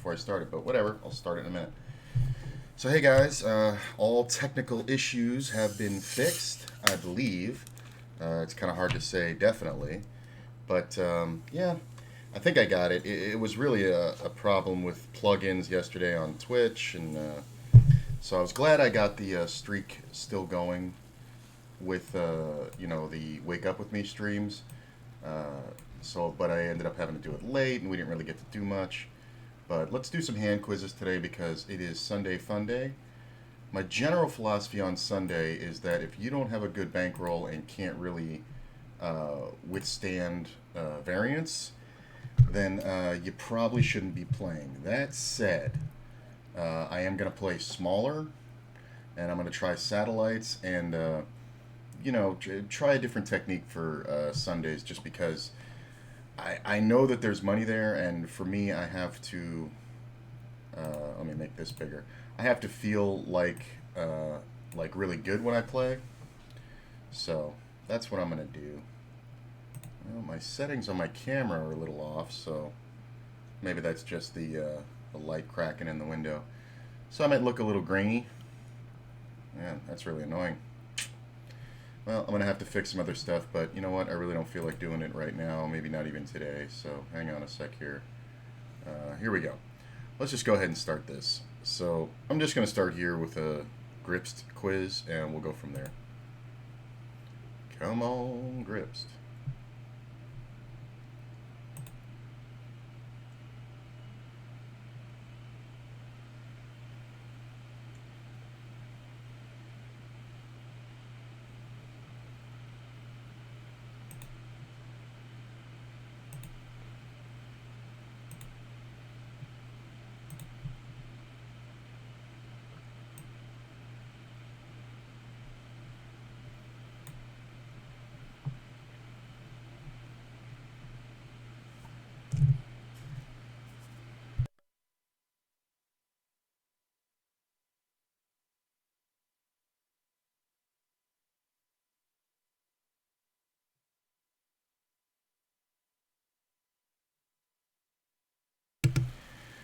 before I started, but whatever. I'll start it in a minute. So, hey guys, all technical issues have been fixed, I believe. It's kind of hard to say definitely, but yeah, I think I got it. It was really a problem with plugins yesterday on Twitch, and so I was glad I got the streak still going with the Wake Up With Me streams. But I ended up having to do it late, and we didn't really get to do much. But let's do some hand quizzes today because it is Sunday Fun Day. My general philosophy on Sunday is that if you don't have a good bankroll and can't really withstand variance, then you probably shouldn't be playing. That said, I am going to play smaller, and I'm going to try satellites and try a different technique for Sundays just because I know that there's money there, and for me, I have to. Let me make this bigger. I have to feel like really good when I play. So that's what I'm gonna do. Well, my settings on my camera are a little off, so maybe that's just the light cracking in the window. So I might look a little grainy. Yeah, that's really annoying. Well, I'm going to have to fix some other stuff, but you know what? I really don't feel like doing it right now. Maybe not even today, so hang on a sec here. Here we go. Let's just go ahead and start this. So I'm just going to start here with a Gripst quiz, and we'll go from there. Come on, Gripst.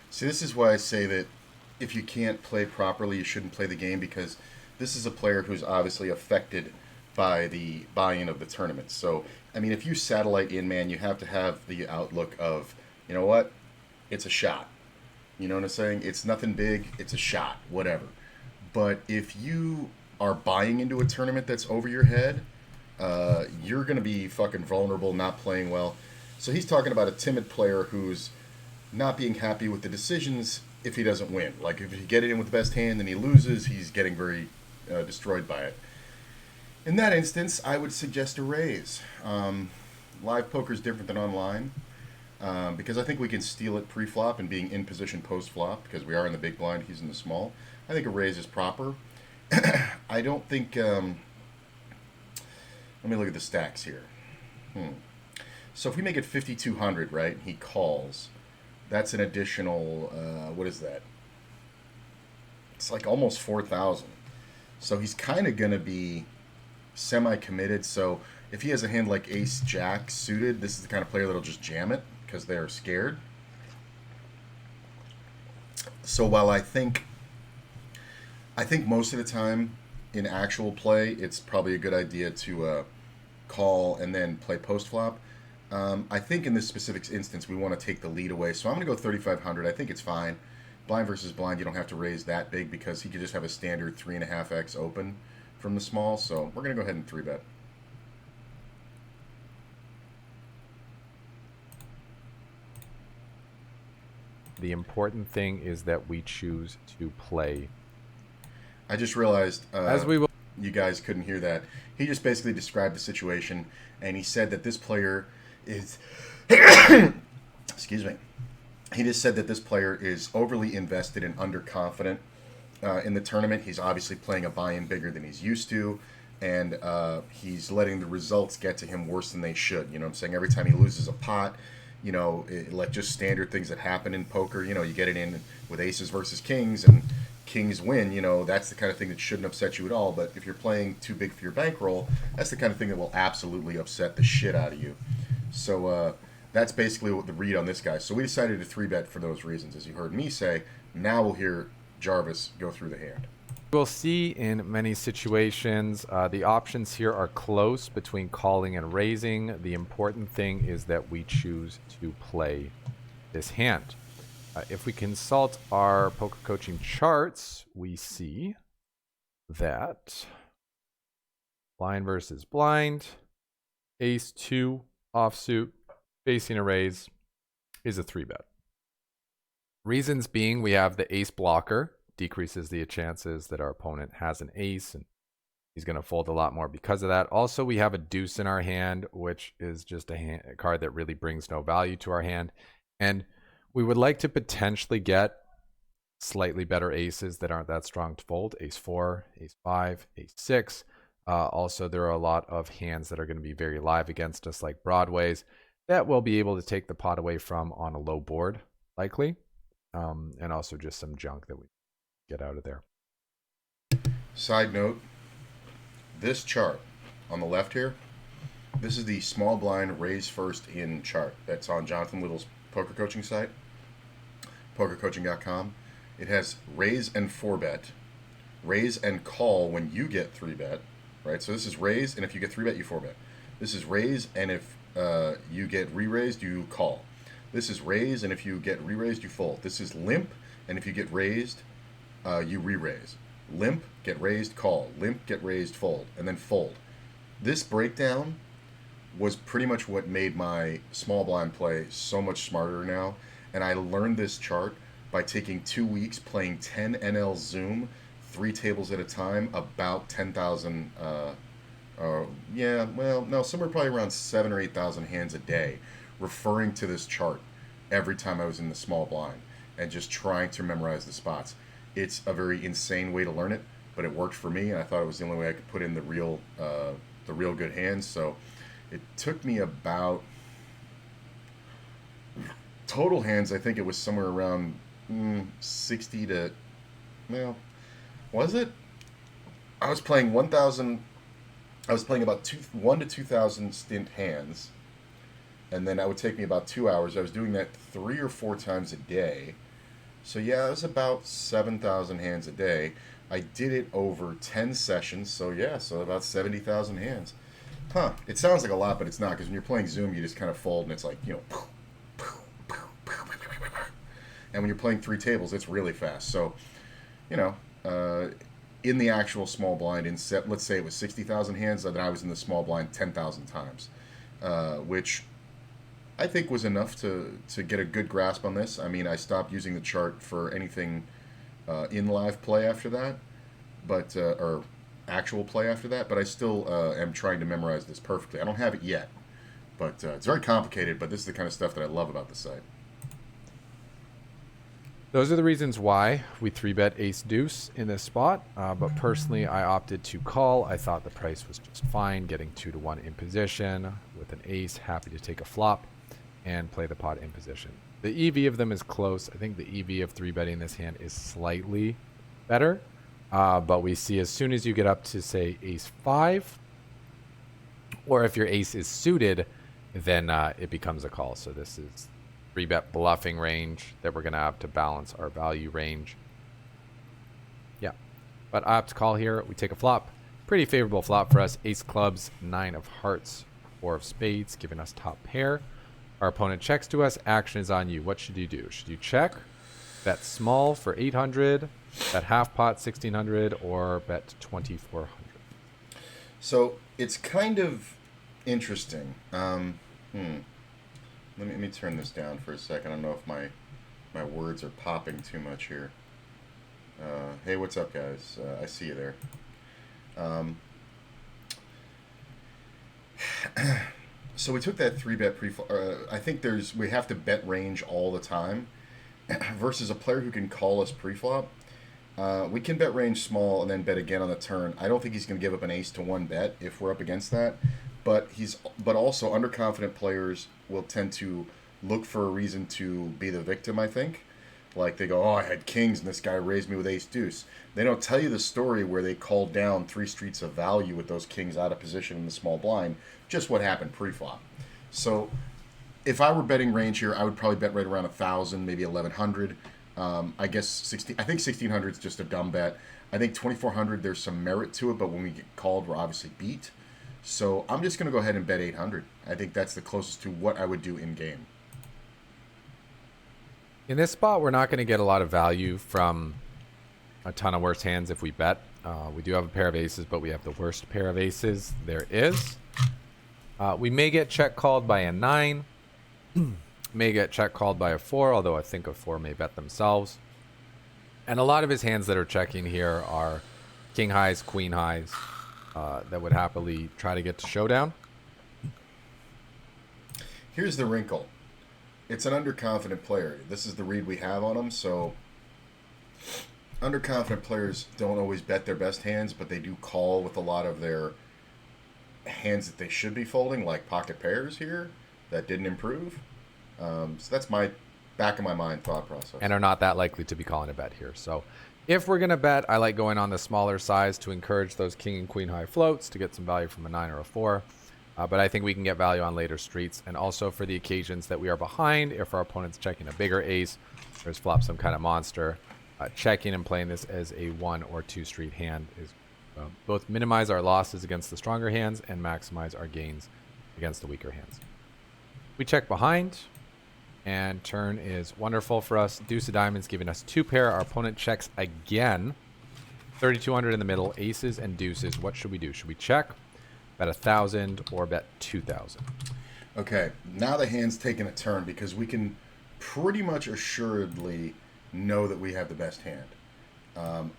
See, this is why I say that if you can't play properly, you shouldn't play the game because this is a player who's obviously affected by the buy-in of the tournament. So, I mean, if you satellite in, man, you have to have the outlook of, you know what, it's a shot. You know what I'm saying? It's nothing big. It's a shot. Whatever. But if you are buying into a tournament that's over your head, you're going to be fucking vulnerable, not playing well. So he's talking about a timid player who's not being happy with the decisions if he doesn't win. Like if you get it in with the best hand and he loses, he's getting very destroyed by it. In that instance, I would suggest a raise. Live poker is different than online because I think we can steal it pre-flop and being in position post-flop because we are in the big blind, he's in the small. I think a raise is proper. I don't think. Let me look at the stacks here. So if we make it 5,200, right? He calls. That's an additional. What is that? It's like almost 4,000. So he's kind of gonna be semi-committed. So if he has a hand like Ace Jack suited, this is the kind of player that'll just jam it because they're scared. So while I think most of the time in actual play, it's probably a good idea to call and then play post flop. I think in this specific instance, we want to take the lead away. So I'm going to go 3,500. I think it's fine. Blind versus blind, you don't have to raise that big because he could just have a standard 3.5x open from the small. So we're going to go ahead and 3-bet. The important thing is that we choose to play. I just realized As we will. you guys couldn't hear that. He just basically described the situation, and he said that this player is... Excuse me. He just said that this player is overly invested and underconfident in the tournament. He's obviously playing a buy-in bigger than he's used to, and he's letting the results get to him worse than they should. You know what I'm saying? Every time he loses a pot, like just standard things that happen in poker, you get it in with aces versus kings, and kings win, that's the kind of thing that shouldn't upset you at all. But if you're playing too big for your bankroll, that's the kind of thing that will absolutely upset the shit out of you. So that's basically what the read on this guy. So we decided to 3-bet for those reasons, as you heard me say. Now we'll hear Jarvis go through the hand. We'll see in many situations, the options here are close between calling and raising. The important thing is that we choose to play this hand. If we consult our poker coaching charts, we see that blind versus blind, ace 2 offsuit, facing a raise is a 3-bet. Reasons being, we have the ace blocker, decreases the chances that our opponent has an ace, and he's going to fold a lot more because of that. Also, we have a deuce in our hand, which is just a card that really brings no value to our hand. And we would like to potentially get slightly better aces that aren't that strong to fold. Ace 4, ace 5, ace 6. Also, there are a lot of hands that are going to be very live against us, like Broadways, that we'll be able to take the pot away from on a low board, likely. And also just some junk that we get out of there. Side note, this chart on the left here, this is the small blind raise first in chart that's on Jonathan Little's poker coaching site, pokercoaching.com. It has raise and 4-bet, raise and call when you get 3-bet, right? So this is raise, and if you get 3-bet, you 4-bet. This is raise, and if you get re-raised, you call. This is raise, and if you get re-raised, you fold. This is limp, and if you get raised, you re-raise. Limp, get raised, call. Limp, get raised, fold. And then fold. This breakdown was pretty much what made my small blind play so much smarter now. And I learned this chart by taking 2 weeks playing 10 NL Zoom, 3 tables at a time, about 10,000, somewhere probably around 7,000 or 8,000 hands a day, referring to this chart every time I was in the small blind and just trying to memorize the spots. It's a very insane way to learn it, but it worked for me, and I thought it was the only way I could put in the real good hands. So it took me about, total hands, I think it was somewhere around 60 to, well, was it? I was playing 1,000, I was playing about 1 to 2,000 stint hands, and then that would take me about 2 hours. I was doing that 3 or 4 times a day. So yeah, it was about 7,000 hands a day. I did it over 10 sessions, so yeah, so about 70,000 hands. Huh, it sounds like a lot, but it's not, because when you're playing Zoom, you just kind of fold, and it's like, you know, and when you're playing 3 tables, it's really fast. So, you know, in the actual small blind, let's say it was 60,000 hands, then I was in the small blind 10,000 times, which I think was enough to get a good grasp on this. I mean, I stopped using the chart for anything in live play after that, but or actual play after that, but I still am trying to memorize this perfectly. I don't have it yet, but it's very complicated, but this is the kind of stuff that I love about the site. Those are the reasons why we 3-bet ace deuce in this spot, but personally I opted to call. I thought the price was just fine, getting 2 to 1 in position with an ace, happy to take a flop and play the pot in position. The EV of them is close. I think the EV of 3-betting this hand is slightly better, but we see as soon as you get up to, say, ace 5, or if your ace is suited, then it becomes a call. So this is 3-bet bluffing range that we're going to have to balance our value range. Yeah, but I opt to call here. We take a flop. Pretty favorable flop for us. Ace clubs, 9 of hearts, 4 of spades, giving us top pair. Our opponent checks to us. Action is on you. What should you do? Should you check, bet small for 800, bet half pot 1,600, or bet 2,400? So it's kind of interesting. Let me turn this down for a second. I don't know if my words are popping too much here. Hey, what's up, guys? I see you there. So we took that 3-bet pre-flop. I think we have to bet range all the time versus a player who can call us pre-flop. We can bet range small and then bet again on the turn. I don't think he's going to give up an ace to 1 bet if we're up against that. But also underconfident players will tend to look for a reason to be the victim, I think. Like they go, oh, I had kings and this guy raised me with ace deuce. They don't tell you the story where they called down 3 streets of value with those kings out of position in the small blind. Just what happened pre-flop. So if I were betting range here, I would probably bet right around 1,000, maybe 1,100. I guess 16. I think 1,600 is just a dumb bet. I think 2,400 there's some merit to it, but when we get called, we're obviously beat. So I'm just going to go ahead and bet 800. I think that's the closest to what I would do in game. In this spot, we're not going to get a lot of value from a ton of worse hands if we bet. We do have a pair of aces, but we have the worst pair of aces there is. We may get check called by a 9. May get check called by a 4, although I think a 4 may bet themselves. And a lot of his hands that are checking here are king highs, queen highs, that would happily try to get to showdown. Here's the wrinkle. It's an underconfident player. This is the read we have on him, so underconfident players don't always bet their best hands, but they do call with a lot of their hands that they should be folding, like pocket pairs here that didn't improve. So that's my back of my mind thought process. And are not that likely to be calling a bet here. So if we're going to bet, I like going on the smaller size to encourage those king and queen high floats to get some value from a 9 or a 4. But I think we can get value on later streets. And also for the occasions that we are behind, if our opponent's checking a bigger ace, or has flopped some kind of monster, checking and playing this as a 1 or 2 street hand is both minimize our losses against the stronger hands and maximize our gains against the weaker hands. We check behind, and turn is wonderful for us. Deuce of diamonds giving us 2 pair. Our opponent checks again. 3,200 in the middle, aces and deuces. What should we do? Should we check, bet 1,000, or bet 2,000? Okay, now the hand's taking a turn because we can pretty much assuredly know that we have the best hand.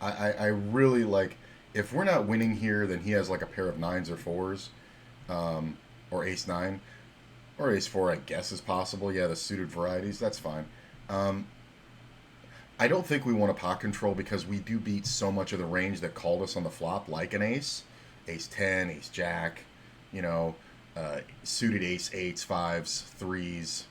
I really like, if we're not winning here, then he has like a pair of 9s or 4s, or ace 9, or ace 4, I guess is possible. Yeah, the suited varieties, that's fine. I don't think we want to pot control because we do beat so much of the range that called us on the flop, like an ace, ace 10, ace jack, you know, suited ace 8s, 5s,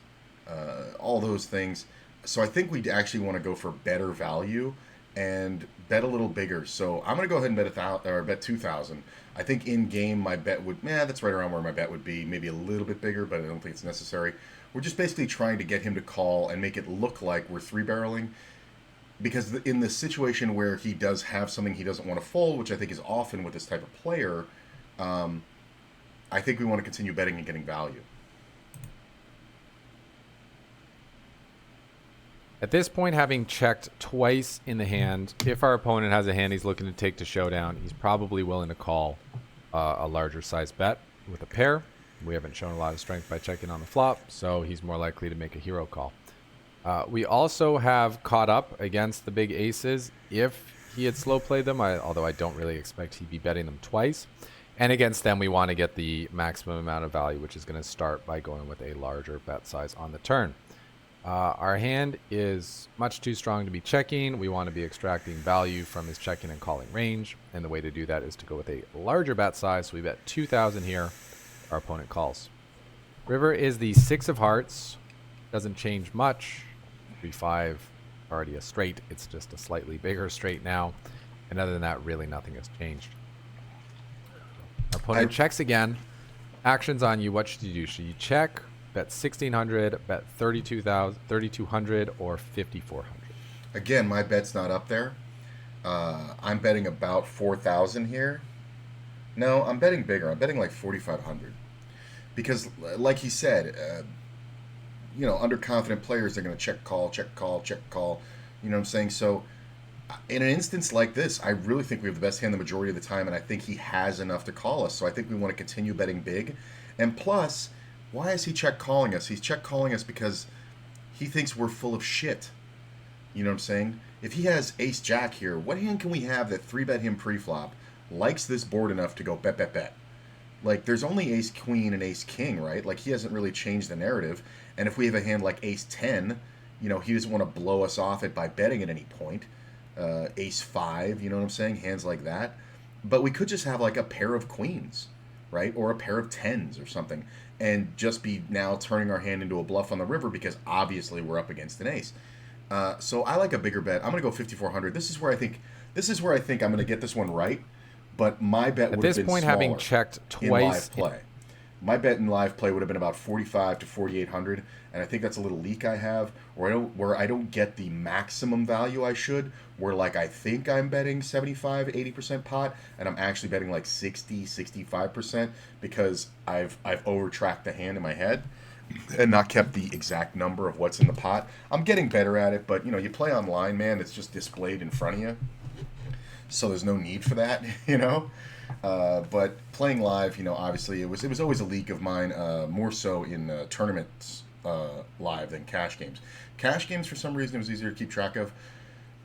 3s, all those things. So I think we actually want to go for better value and bet a little bigger. So I'm going to go ahead and bet 1,000 or bet 2,000. I think in game my bet would, that's right around where my bet would be, maybe a little bit bigger, but I don't think it's necessary. We're just basically trying to get him to call and make it look like we're 3-barreling, because in the situation where he does have something he doesn't want to fold, which I think is often with this type of player, I think we want to continue betting and getting value. At this point, having checked twice in the hand, if our opponent has a hand he's looking to take to showdown, he's probably willing to call a larger size bet with a pair. We haven't shown a lot of strength by checking on the flop, so he's more likely to make a hero call. We also have caught up against the big aces if he had slow played them, although I don't really expect he'd be betting them twice. And against them, we want to get the maximum amount of value, which is going to start by going with a larger bet size on the turn. Our hand is much too strong to be checking. We want to be extracting value from his checking and calling range. And the way to do that is to go with a larger bet size. So we bet 2,000 here. Our opponent calls. River is the 6 of hearts. Doesn't change much. 3-5, already a straight. It's just a slightly bigger straight now. And other than that, really nothing has changed. Our opponent checks again. Actions on you. What should you do? Should you check? Bet 1,600, bet 3,200, or 5,400. Again, my bet's not up there. I'm betting about 4,000 here. No, I'm betting bigger. I'm betting like 4,500. Because, like he said, underconfident players are going to check call, check call, check call. You know what I'm saying? So, in an instance like this, I really think we have the best hand the majority of the time, and I think he has enough to call us. So I think we want to continue betting big. And plus, why is he check calling us? He's check calling us because he thinks we're full of shit. You know what I'm saying? If he has ace jack here, what hand can we have that 3-bet him pre-flop, likes this board enough to go bet, bet, bet? Like, there's only ace queen and ace king, right? Like, he hasn't really changed the narrative. And if we have a hand like ace 10, he doesn't want to blow us off it by betting at any point. Ace 5, you know what I'm saying? Hands like that. But we could just have like a pair of queens, right? Or a pair of 10s or something. And just be now turning our hand into a bluff on the river because obviously we're up against an ace. So I like a bigger bet. I'm going to go 5,400. This is where I think I'm going to get this one right. But my bet would have been at this point, having checked twice, in live play. My bet in live play would have been about 45 to 4,800, and I think that's a little leak I have, where I don't get the maximum value I should, where like I think I'm betting 75, 80% pot, and I'm actually betting like 60, 65% because I've overtracked the hand in my head and not kept the exact number of what's in the pot. I'm getting better at it, but you play online, man, it's just displayed in front of you. So there's no need for that, But playing live, obviously it was always a leak of mine, more so in tournaments live than cash games. Cash games, for some reason, it was easier to keep track of.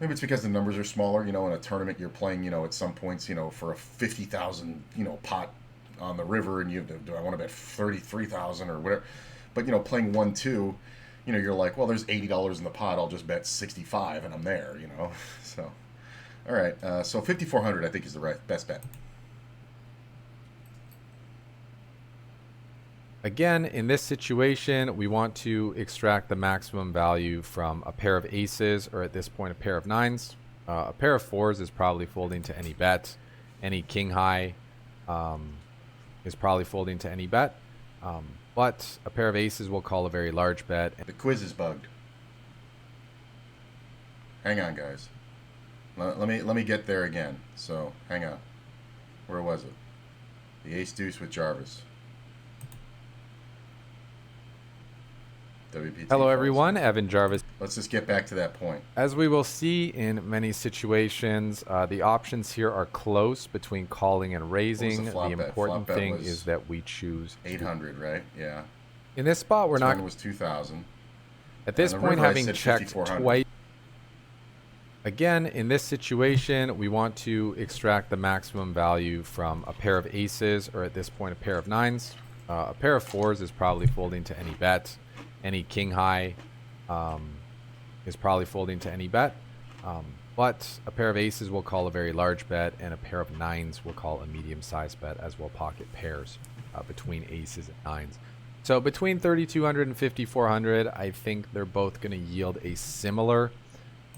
Maybe it's because the numbers are smaller. In a tournament, you're playing, at some points, for a 50,000, pot on the river, and do I want to bet 33,000 or whatever? But playing 1-2, you're like, well, there's $80 in the pot. I'll just bet 65, and I'm there. So. All right, so 5,400 I think is the best bet. Again, in this situation, we want to extract the maximum value from a pair of aces, or at this point, a pair of nines. A pair of fours is probably folding to any bet. Any king high is probably folding to any bet. But a pair of aces will call a very large bet. The quiz is bugged. Hang on, guys. Let me get there again. So, hang on. Where was it? The ace deuce with Jarvis. WPT. Hello, everyone. Evan Jarvis. Let's just get back to that point. As we will see in many situations, the options here are close between calling and raising. The important thing is that we choose 800, right? Yeah. In this spot, we're not. One was 2,000. At this point, having checked twice. Again, in this situation, we want to extract the maximum value from a pair of aces, or at this point, a pair of nines. A pair of fours is probably folding to any bet. Any king high is probably folding to any bet. But a pair of aces will call a very large bet, and a pair of nines will call a medium-sized bet, as will pocket pairs between aces and nines. So between 3,200 and 5,400, I think they're both going to yield a similar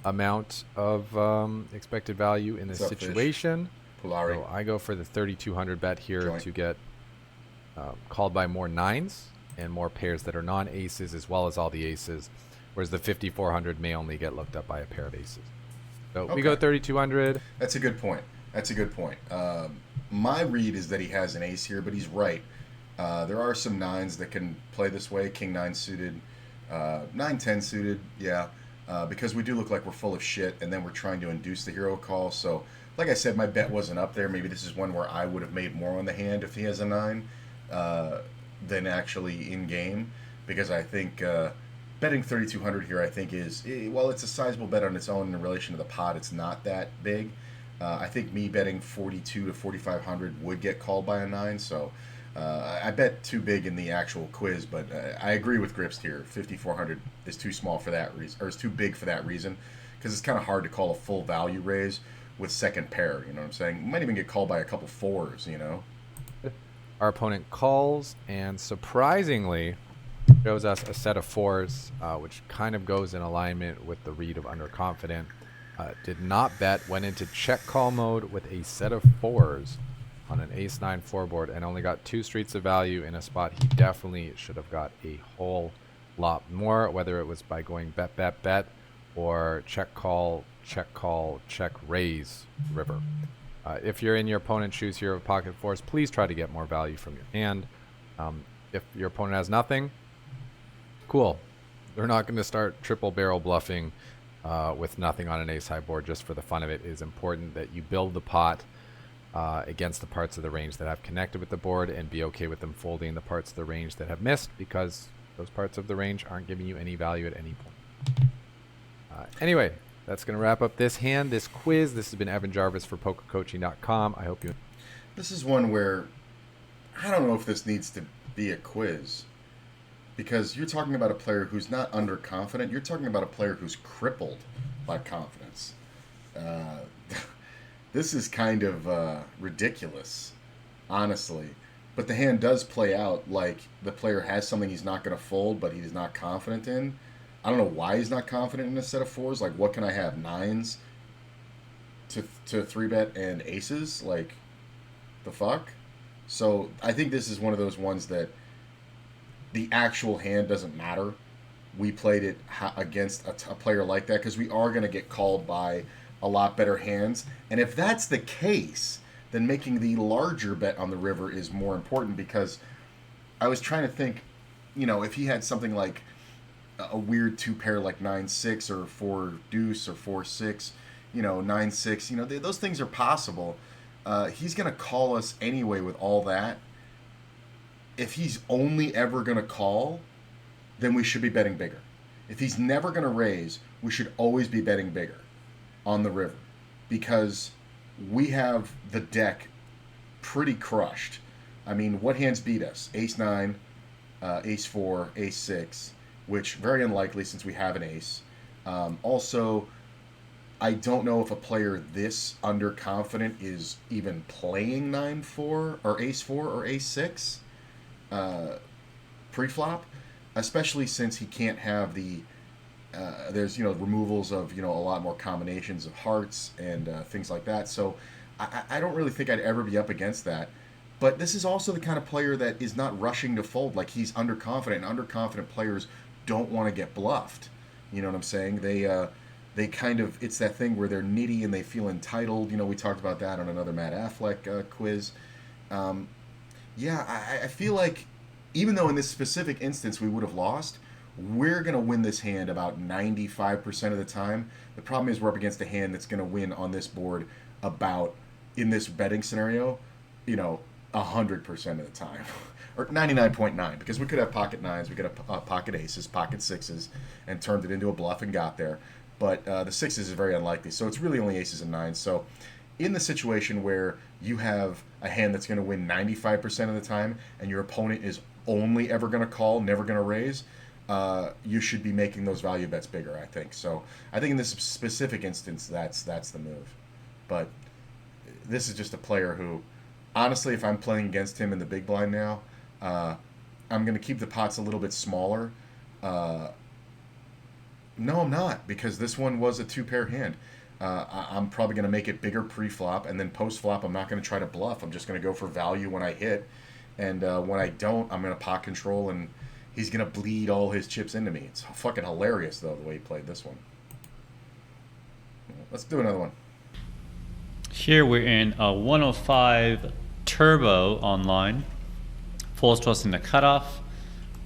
amount of expected value in this situation. So I go for the 3,200 bet here to get called by more nines and more pairs that are non-aces, as well as all the aces, whereas the 5,400 may only get looked up by a pair of aces. So we go 3,200. That's a good point. My read is that he has an ace here, but he's right. There are some nines that can play this way. King 9 suited, 9-10 suited, yeah. Because we do look like we're full of shit, and then we're trying to induce the hero call. So, like I said, my bet wasn't up there. Maybe this is one where I would have made more on the hand if he has a 9 than actually in game. Because I think betting 3,200 here, I think is, well, it's a sizable bet on its own in relation to the pot. It's not that big. I think me betting 42 to 4,500 would get called by a 9. So I bet too big in the actual quiz, but I agree with Grips here. 5,400 is too small for that reason, or is too big for that reason, because it's kind of hard to call a full value raise with second pair. You know what I'm saying? You might even get called by a couple fours. Our opponent calls, and surprisingly shows us a set of fours, which kind of goes in alignment with the read of underconfident. Did not bet, went into check call mode with a set of fours on an ace-9 4 board, and only got 2 streets of value in a spot he definitely should have got a whole lot more, whether it was by going bet, bet, bet, or check call, check raise river. If you're in your opponent's shoes here with pocket fours, please try to get more value from your hand. If your opponent has nothing, cool. They're not going to start triple barrel bluffing with nothing on an ace high board just for the fun of it. It is important that you build the pot against the parts of the range that have connected with the board, and be okay with them folding the parts of the range that have missed, because those parts of the range aren't giving you any value at any point. Anyway, that's going to wrap up this hand, this quiz. This has been Evan Jarvis for PokerCoaching.com. I hope you... This is one where I don't know if this needs to be a quiz, because you're talking about a player who's not underconfident. You're talking about a player who's crippled by confidence. This is kind of ridiculous, honestly. But the hand does play out like the player has something he's not going to fold, but he's not confident in. I don't know why he's not confident in a set of fours. Like, what can I have? 9s to 3-bet and aces? Like, the fuck? So I think this is one of those ones that the actual hand doesn't matter. We played it against a player like that because we are going to get called by a lot better hands. And if that's the case, then making the larger bet on the river is more important, because I was trying to think, if he had something like a weird two pair like 9-6 or 4 deuce or 4-6, 9-6, those things are possible. He's going to call us anyway with all that. If he's only ever going to call, then we should be betting bigger. If he's never going to raise, we should always be betting bigger on the river, because we have the deck pretty crushed. I mean, what hands beat us? Ace 9, Ace 4, Ace 6, which very unlikely since we have an ace. Also, I don't know if a player this underconfident is even playing 9-4 or Ace 4 or Ace 6 pre-flop, especially since he can't have the there's removals of a lot more combinations of hearts and things like that. So I don't really think I'd ever be up against that. But this is also the kind of player that is not rushing to fold. Like, he's underconfident, and underconfident players don't want to get bluffed. You know what I'm saying? They kind of, it's that thing where they're nitty and they feel entitled. We talked about that on another Matt Affleck quiz. I feel like even though in this specific instance we would have lost, we're going to win this hand about 95% of the time. The problem is we're up against a hand that's going to win on this board about, in this betting scenario, 100% of the time. Or 99.9, because we could have pocket nines, we could have pocket aces, pocket sixes, and turned it into a bluff and got there. But the sixes is very unlikely, so it's really only aces and nines. So in the situation where you have a hand that's going to win 95% of the time and your opponent is only ever going to call, never going to raise, you should be making those value bets bigger, I think. So I think in this specific instance, that's the move. But this is just a player who, honestly, if I'm playing against him in the big blind now, I'm going to keep the pots a little bit smaller. No, I'm not, because this one was a two-pair hand. I'm probably going to make it bigger pre-flop, and then post-flop I'm not going to try to bluff. I'm just going to go for value when I hit. And when I don't, I'm going to pot control, and he's going to bleed all his chips into me. It's fucking hilarious, though, the way he played this one. Let's do another one. Here we're in a 105 Turbo online. Full trust in the cutoff.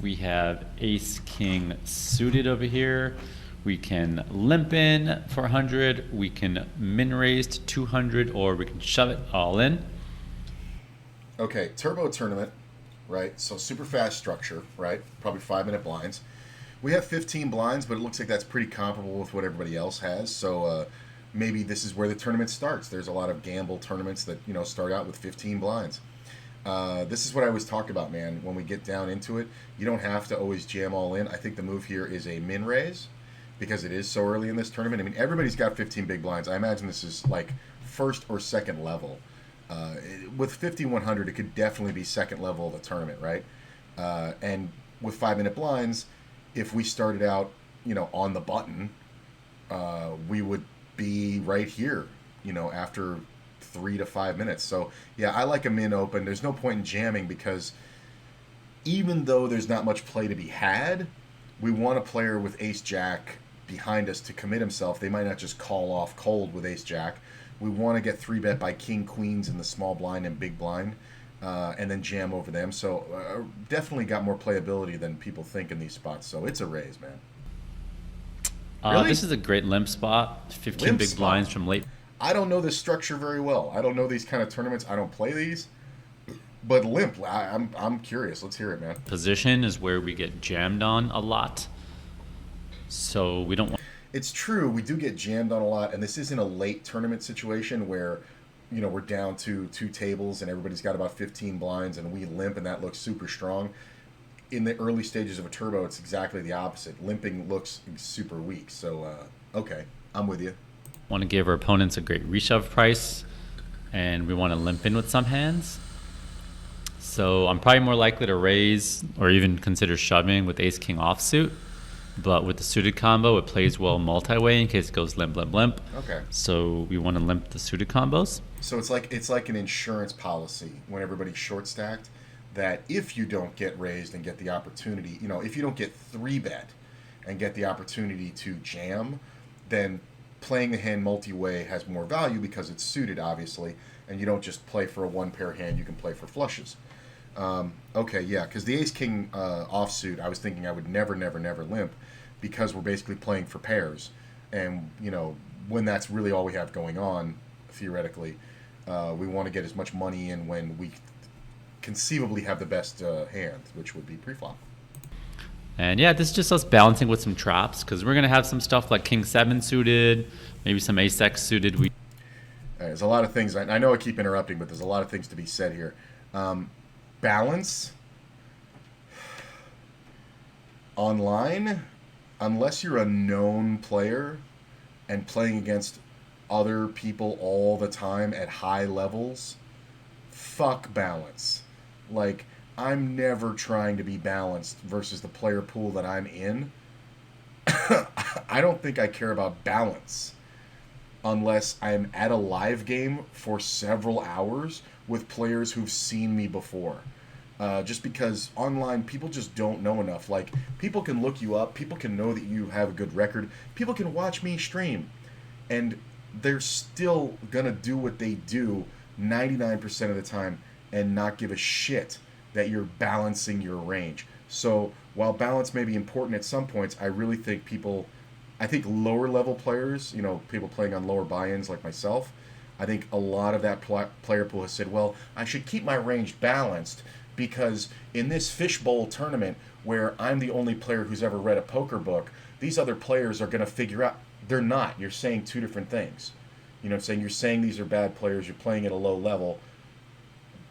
We have Ace King suited over here. We can limp in for 100. We can min raise to 200, or we can shove it all in. Okay, Turbo tournament, right? So super fast structure, right? Probably 5-minute blinds. We have 15 blinds, but it looks like that's pretty comparable with what everybody else has. So maybe this is where the tournament starts. There's a lot of gamble tournaments that start out with 15 blinds. This is what I always talk about, man. When we get down into it, you don't have to always jam all in. I think the move here is a min raise, because it is so early in this tournament. I mean, everybody's got 15 big blinds. I imagine this is like first or second level. With 5,100, it could definitely be second level of the tournament, right? And with 5-minute blinds, if we started out, on the button, we would be right here, after 3 to 5 minutes. So yeah, I like a min open. There's no point in jamming, because even though there's not much play to be had, we want a player with ace jack behind us to commit himself. They might not just call off cold with ace jack. We want to get 3-bet by king queens in the small blind and big blind, and then jam over them. So definitely got more playability than people think in these spots. So it's a raise, man. Really? This is a great limp spot. 15 Limp big spot. blinds from late. I don't know this structure very well. I don't know these kind of tournaments. I don't play these. But limp, I'm curious. Let's hear it, man. Position is where we get jammed on a lot. So we don't want. It's true, we do get jammed on a lot, and this isn't a late tournament situation where, we're down to 2 tables and everybody's got about 15 blinds and we limp and that looks super strong. In the early stages of a turbo, it's exactly the opposite. Limping looks super weak. So, okay, I'm with you. Want to give our opponents a great reshove price, and we want to limp in with some hands. So I'm probably more likely to raise or even consider shoving with ace king offsuit. But with the suited combo, it plays well multi-way in case it goes limp, limp, limp. Okay. So we want to limp the suited combos. So it's like an insurance policy when everybody's short stacked, that if you don't get raised and get the opportunity, if you don't get 3-bet and get the opportunity to jam, then playing the hand multi-way has more value because it's suited, obviously, and you don't just play for a one-pair hand, you can play for flushes. Okay, yeah, because the ace-king offsuit, I was thinking I would never, never, never limp because we're basically playing for pairs. And, when that's really all we have going on, theoretically, we want to get as much money in when we conceivably have the best hand, which would be pre-flop. And yeah, this is just us balancing with some traps because we're going to have some stuff like king 7 suited, maybe some ace x suited. There's a lot of things. I know I keep interrupting, but there's a lot of things to be said here. Balance online, unless you're a known player and playing against other people all the time at high levels, fuck balance. Like, I'm never trying to be balanced versus the player pool that I'm in. I don't think I care about balance unless I'm at a live game for several hours with players who've seen me before. Just because online, people just don't know enough. Like, people can look you up, people can know that you have a good record, people can watch me stream, and they're still gonna do what they do 99% of the time and not give a shit that you're balancing your range. So while balance may be important at some points, I really think I think lower level players, people playing on lower buy-ins like myself, I think a lot of that player pool has said, well, I should keep my range balanced because in this fishbowl tournament where I'm the only player who's ever read a poker book, these other players are going to figure out. They're not. You're saying two different things. You know what I'm saying? You're saying these are bad players. You're playing at a low level.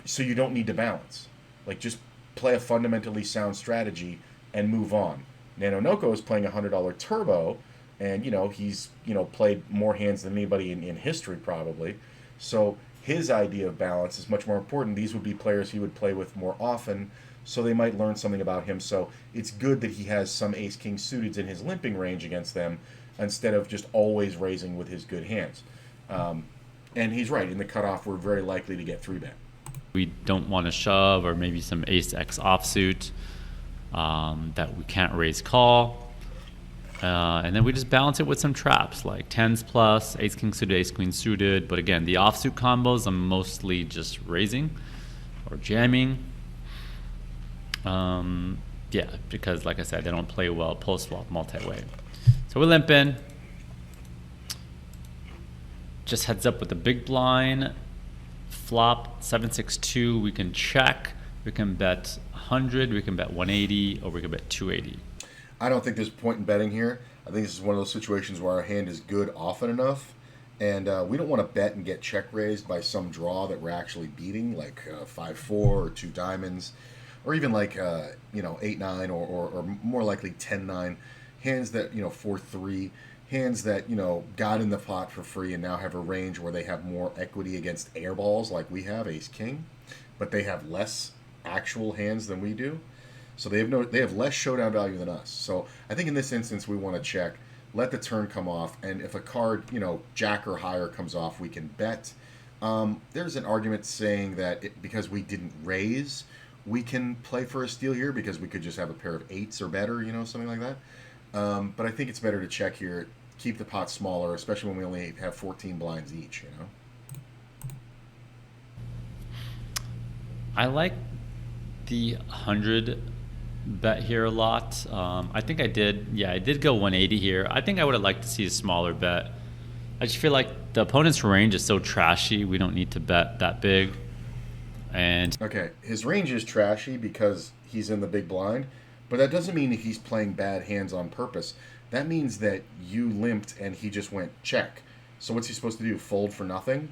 So you don't need to balance. Like, just play a fundamentally sound strategy and move on. Nanonoko is playing a $100 turbo, and, he's, played more hands than anybody in history, probably. So his idea of balance is much more important. These would be players he would play with more often, so they might learn something about him. So it's good that he has some ace-king suiteds in his limping range against them instead of just always raising with his good hands. And he's right. In the cutoff, we're very likely to get 3-bet. We don't want to shove, or maybe some ace x offsuit that we can't raise call. And then we just balance it with some traps like 10s plus, ace king suited, ace queen suited. But again, the offsuit combos, I'm mostly just raising or jamming. Yeah, because like I said, they don't play well post flop multi-way. So we limp in. Just heads up with the big blind. Flop 7-6-2, we can check, we can bet 100, we can bet 180, or we can bet 280. I don't think there's a point in betting here. I think this is one of those situations where our hand is good often enough, and we don't want to bet and get check raised by some draw that we're actually beating, like 5-4 or 2 diamonds, or even like 8-9 or more likely 10-9, hands that 4-3. Hands that, got in the pot for free and now have a range where they have more equity against air balls like we have, ace-king, but they have less actual hands than we do. So they have less showdown value than us. So I think in this instance we want to check, let the turn come off, and if a card, jack or higher comes off, we can bet. There's an argument saying that because we didn't raise, we can play for a steal here because we could just have a pair of 8s or better, something like that. But I think it's better to check here, keep the pot smaller, especially when we only have 14 blinds each, I like the 100 bet here a lot. I think I did go 180 here. I think I would have liked to see a smaller bet. I just feel like the opponent's range is so trashy, we don't need to bet that big. And okay, his range is trashy because he's in the big blind, but that doesn't mean that he's playing bad hands on purpose. That means that you limped and he just went check. So what's he supposed to do? Fold for nothing?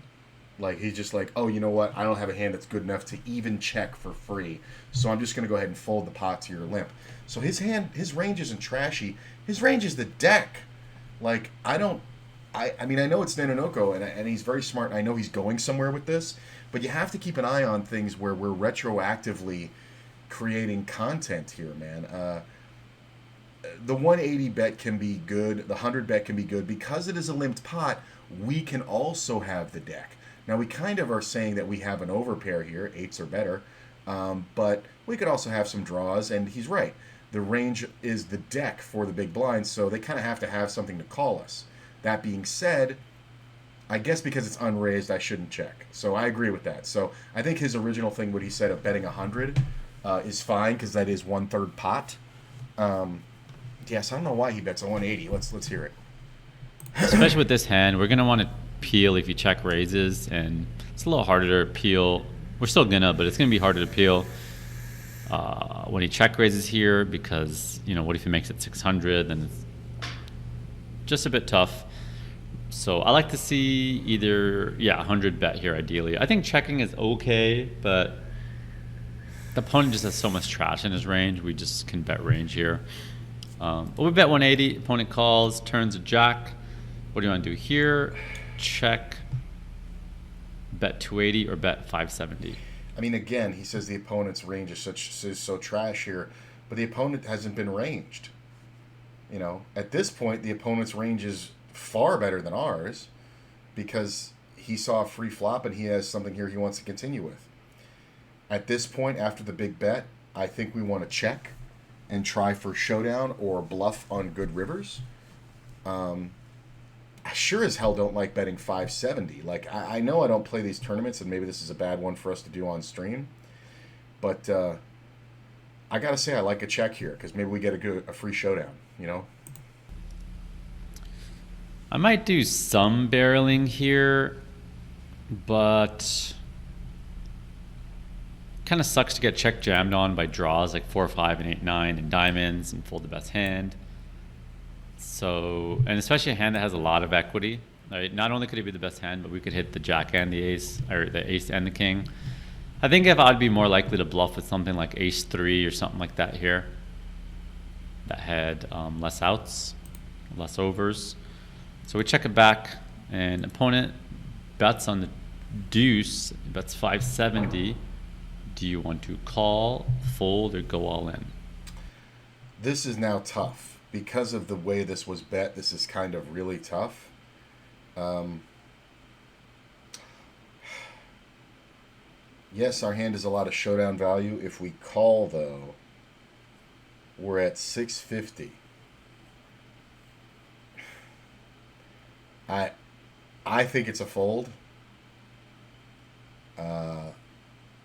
Like, he's just like, oh, you know what? I don't have a hand that's good enough to even check for free. So I'm just going to go ahead and fold the pot to your limp. So his range isn't trashy. His range is the deck. Like, I know it's Nanonoko, and he's very smart. And I know he's going somewhere with this. But you have to keep an eye on things where we're retroactively creating content here, man. the 180 bet can be good. The 100 bet can be good because it is a limped pot. We can also have the deck. Now we kind of are saying that we have an overpair here, eights or better, but we could also have some draws. And he's right. The range is the deck for the big blinds, so they kind of have to have something to call us. That being said, I guess because it's unraised, I shouldn't check. So I agree with that. So I think his original thing, what he said of betting 100, is fine because that is 1/3 pot. Yes, I don't know why he bets a 180. Let's hear it. Especially with this hand, we're gonna want to peel if you check raises, and it's a little harder to peel. We're still gonna, but it's gonna be harder to peel when he check raises here because what if he makes it 600? Then it's just a bit tough. So I like to see either 100 bet here ideally. I think checking is okay, but the opponent just has so much trash in his range. We just can bet range here. But we bet 180. Opponent calls, turns a jack. What do you want to do here? Check, bet 280, or bet 570. I mean, again, he says the opponent's range is so trash here, but the opponent hasn't been ranged. At this point, the opponent's range is far better than ours because he saw a free flop and he has something here he wants to continue with. At this point, after the big bet, I think we want to check and try for showdown or bluff on good rivers. I sure as hell don't like betting 570. Like, I know I don't play these tournaments, and maybe this is a bad one for us to do on stream, but I gotta say I like a check here because maybe we get a free showdown. I might do some barreling here, but kind of sucks to get check jammed on by draws like 4, 5, and 8, 9, and diamonds and fold the best hand. So, and especially a hand that has a lot of equity. Right? Not only could it be the best hand, but we could hit the jack and the ace, or the ace and the king. I think if I'd be more likely to bluff with something like ace 3 or something like that here, that had less outs, less overs. So we check it back, and opponent bets on the deuce, bets 570. Do you want to call, fold, or go all in? This is now tough. Because of the way this was bet, this is kind of really tough. Yes, our hand has a lot of showdown value. If we call, though, we're at 650. I think it's a fold.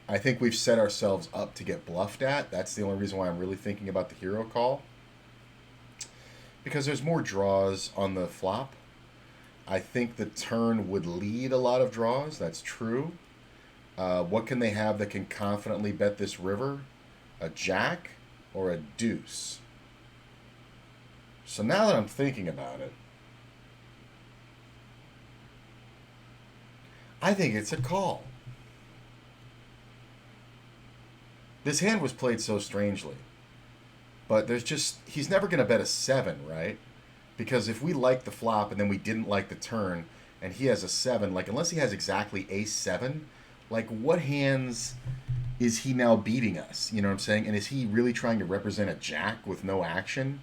I think we've set ourselves up to get bluffed at. That's the only reason why I'm really thinking about the hero call. Because there's more draws on the flop. I think the turn would lead a lot of draws. That's true. What can they have that can confidently bet this river? A jack or a deuce? So now that I'm thinking about it, I think it's a call. This hand was played so strangely. But he's never going to bet a 7, right? Because if we like the flop and then we didn't like the turn and he has a 7, like unless he has exactly ace 7, like what hands is he now beating us? You know what I'm saying? And is he really trying to represent a jack with no action?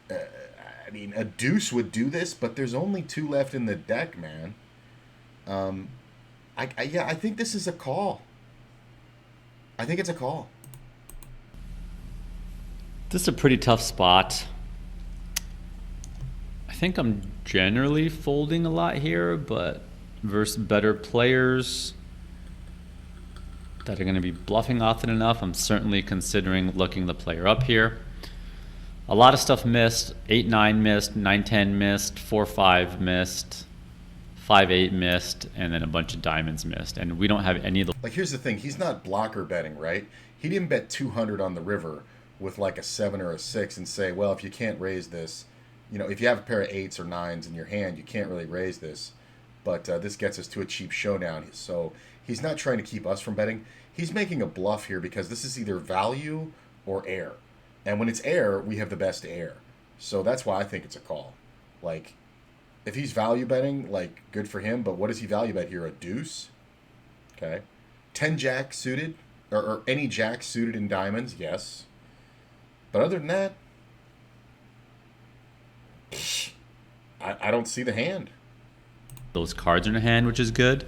I mean, a deuce would do this, but there's only 2 left in the deck, man. I think this is a call. I think it's a call. This is a pretty tough spot. I think I'm generally folding a lot here, but versus better players that are going to be bluffing often enough, I'm certainly considering looking the player up here. A lot of stuff missed. 8-9 missed, 9-10 missed, 4-5 missed, 5-8 missed, and then a bunch of diamonds missed. And we don't have any of the... Like, here's the thing. He's not blocker betting, right? He didn't bet 200 on the river with like a 7 or a 6 and say, well, if you can't raise this, if you have a pair of 8s or 9s in your hand, you can't really raise this. But this gets us to a cheap showdown. So he's not trying to keep us from betting. He's making a bluff here because this is either value or air. And when it's air, we have the best air. So that's why I think it's a call. Like, if he's value betting, like, good for him. But what does he value bet here? A deuce? Okay. 10 jack suited? Or any jack suited in diamonds? Yes. But other than that, I don't see the hand. Those cards in our hand, which is good.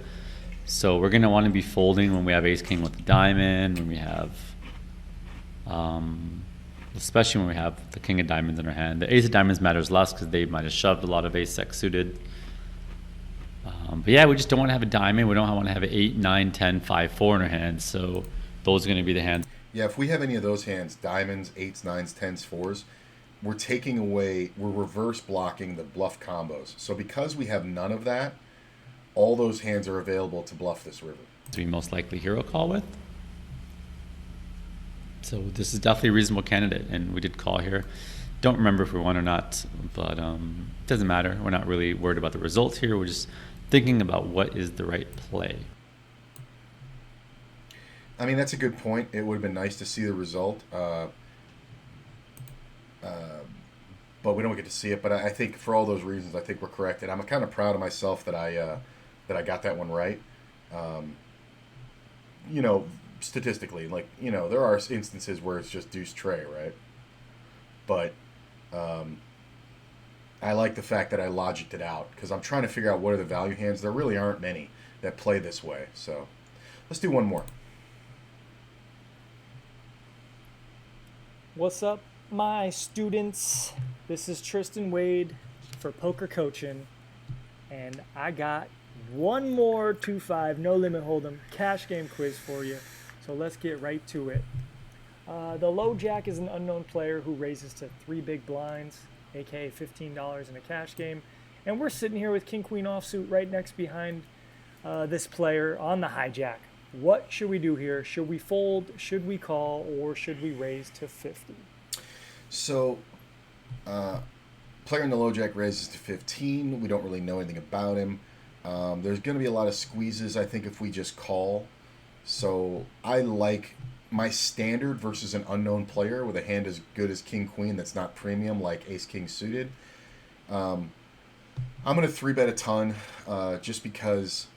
So we're going to want to be folding when we have ace king with the diamond, when we have, especially when we have the king of diamonds in our hand. The ace of diamonds matters less because they might have shoved a lot of ace x suited. But yeah, we just don't want to have a diamond. We don't want to have an 8, 9, 10, 5, 4 in our hand. So those are going to be the hands. Yeah, if we have any of those hands, diamonds, 8s, 9s, 10s, 4s, we're taking away, we're reverse blocking the bluff combos. So because we have none of that, all those hands are available to bluff this river. To be most likely hero call with. So this is definitely a reasonable candidate, and we did call here. Don't remember if we won or not, but it doesn't matter. We're not really worried about the results here. We're just thinking about what is the right play. I mean, that's a good point. It would have been nice to see the result, but we don't get to see it. But I think for all those reasons, I think we're correct, and I'm kind of proud of myself that I got that one right. Statistically, like, there are instances where it's just deuce tray, right? But I like the fact that I logicked it out because I'm trying to figure out what are the value hands. There really aren't many that play this way. So let's do one more. What's up, my students? This is Tristan Wade for Poker Coaching, and I got one more 2-5 no limit hold'em cash game quiz for you. So let's get right to it. The low jack is an unknown player who raises to 3 big blinds, aka $15 in a cash game, and we're sitting here with king queen offsuit right next behind this player on the hijack. What should we do here? Should we fold? Should we call? Or should we raise to 50? So, player in the low jack raises to 15. We don't really know anything about him. There's going to be a lot of squeezes, I think, if we just call. So I like my standard versus an unknown player with a hand as good as king queen that's not premium like ace king suited. I'm going to 3-bet a ton just because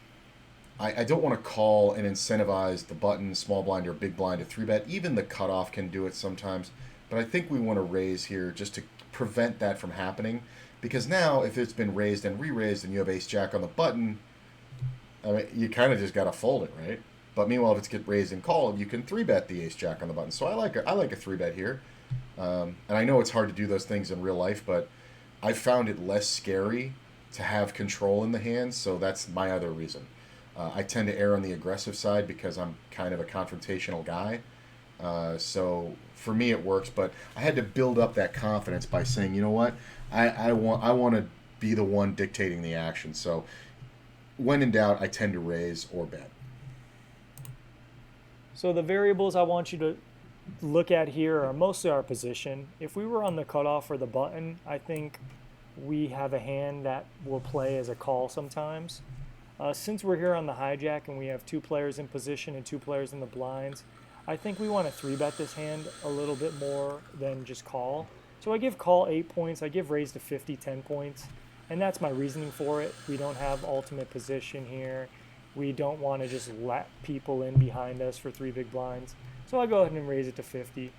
I don't want to call and incentivize the button, small blind or big blind to 3-bet. Even the cutoff can do it sometimes. But I think we want to raise here just to prevent that from happening. Because now, if it's been raised and re-raised and you have ace-jack on the button, I mean, you kind of just got to fold it, right? But meanwhile, if it's get raised and called, you can 3-bet the ace-jack on the button. So I like a 3-bet here. And I know it's hard to do those things in real life, but I found it less scary to have control in the hands, so that's my other reason. I tend to err on the aggressive side because I'm kind of a confrontational guy. So for me it works, but I had to build up that confidence by saying, you know what, I want to be the one dictating the action. So when in doubt, I tend to raise or bet. So the variables I want you to look at here are mostly our position. If we were on the cutoff or the button, I think we have a hand that will play as a call sometimes. Since we're here on the hijack and we have 2 players in position and 2 players in the blinds, I think we want to 3-bet this hand a little bit more than just call. So I give call 8 points, I give raise to 50, 10 points, and that's my reasoning for it. We don't have ultimate position here. We don't want to just let people in behind us for 3 big blinds. So I go ahead and raise it to 50.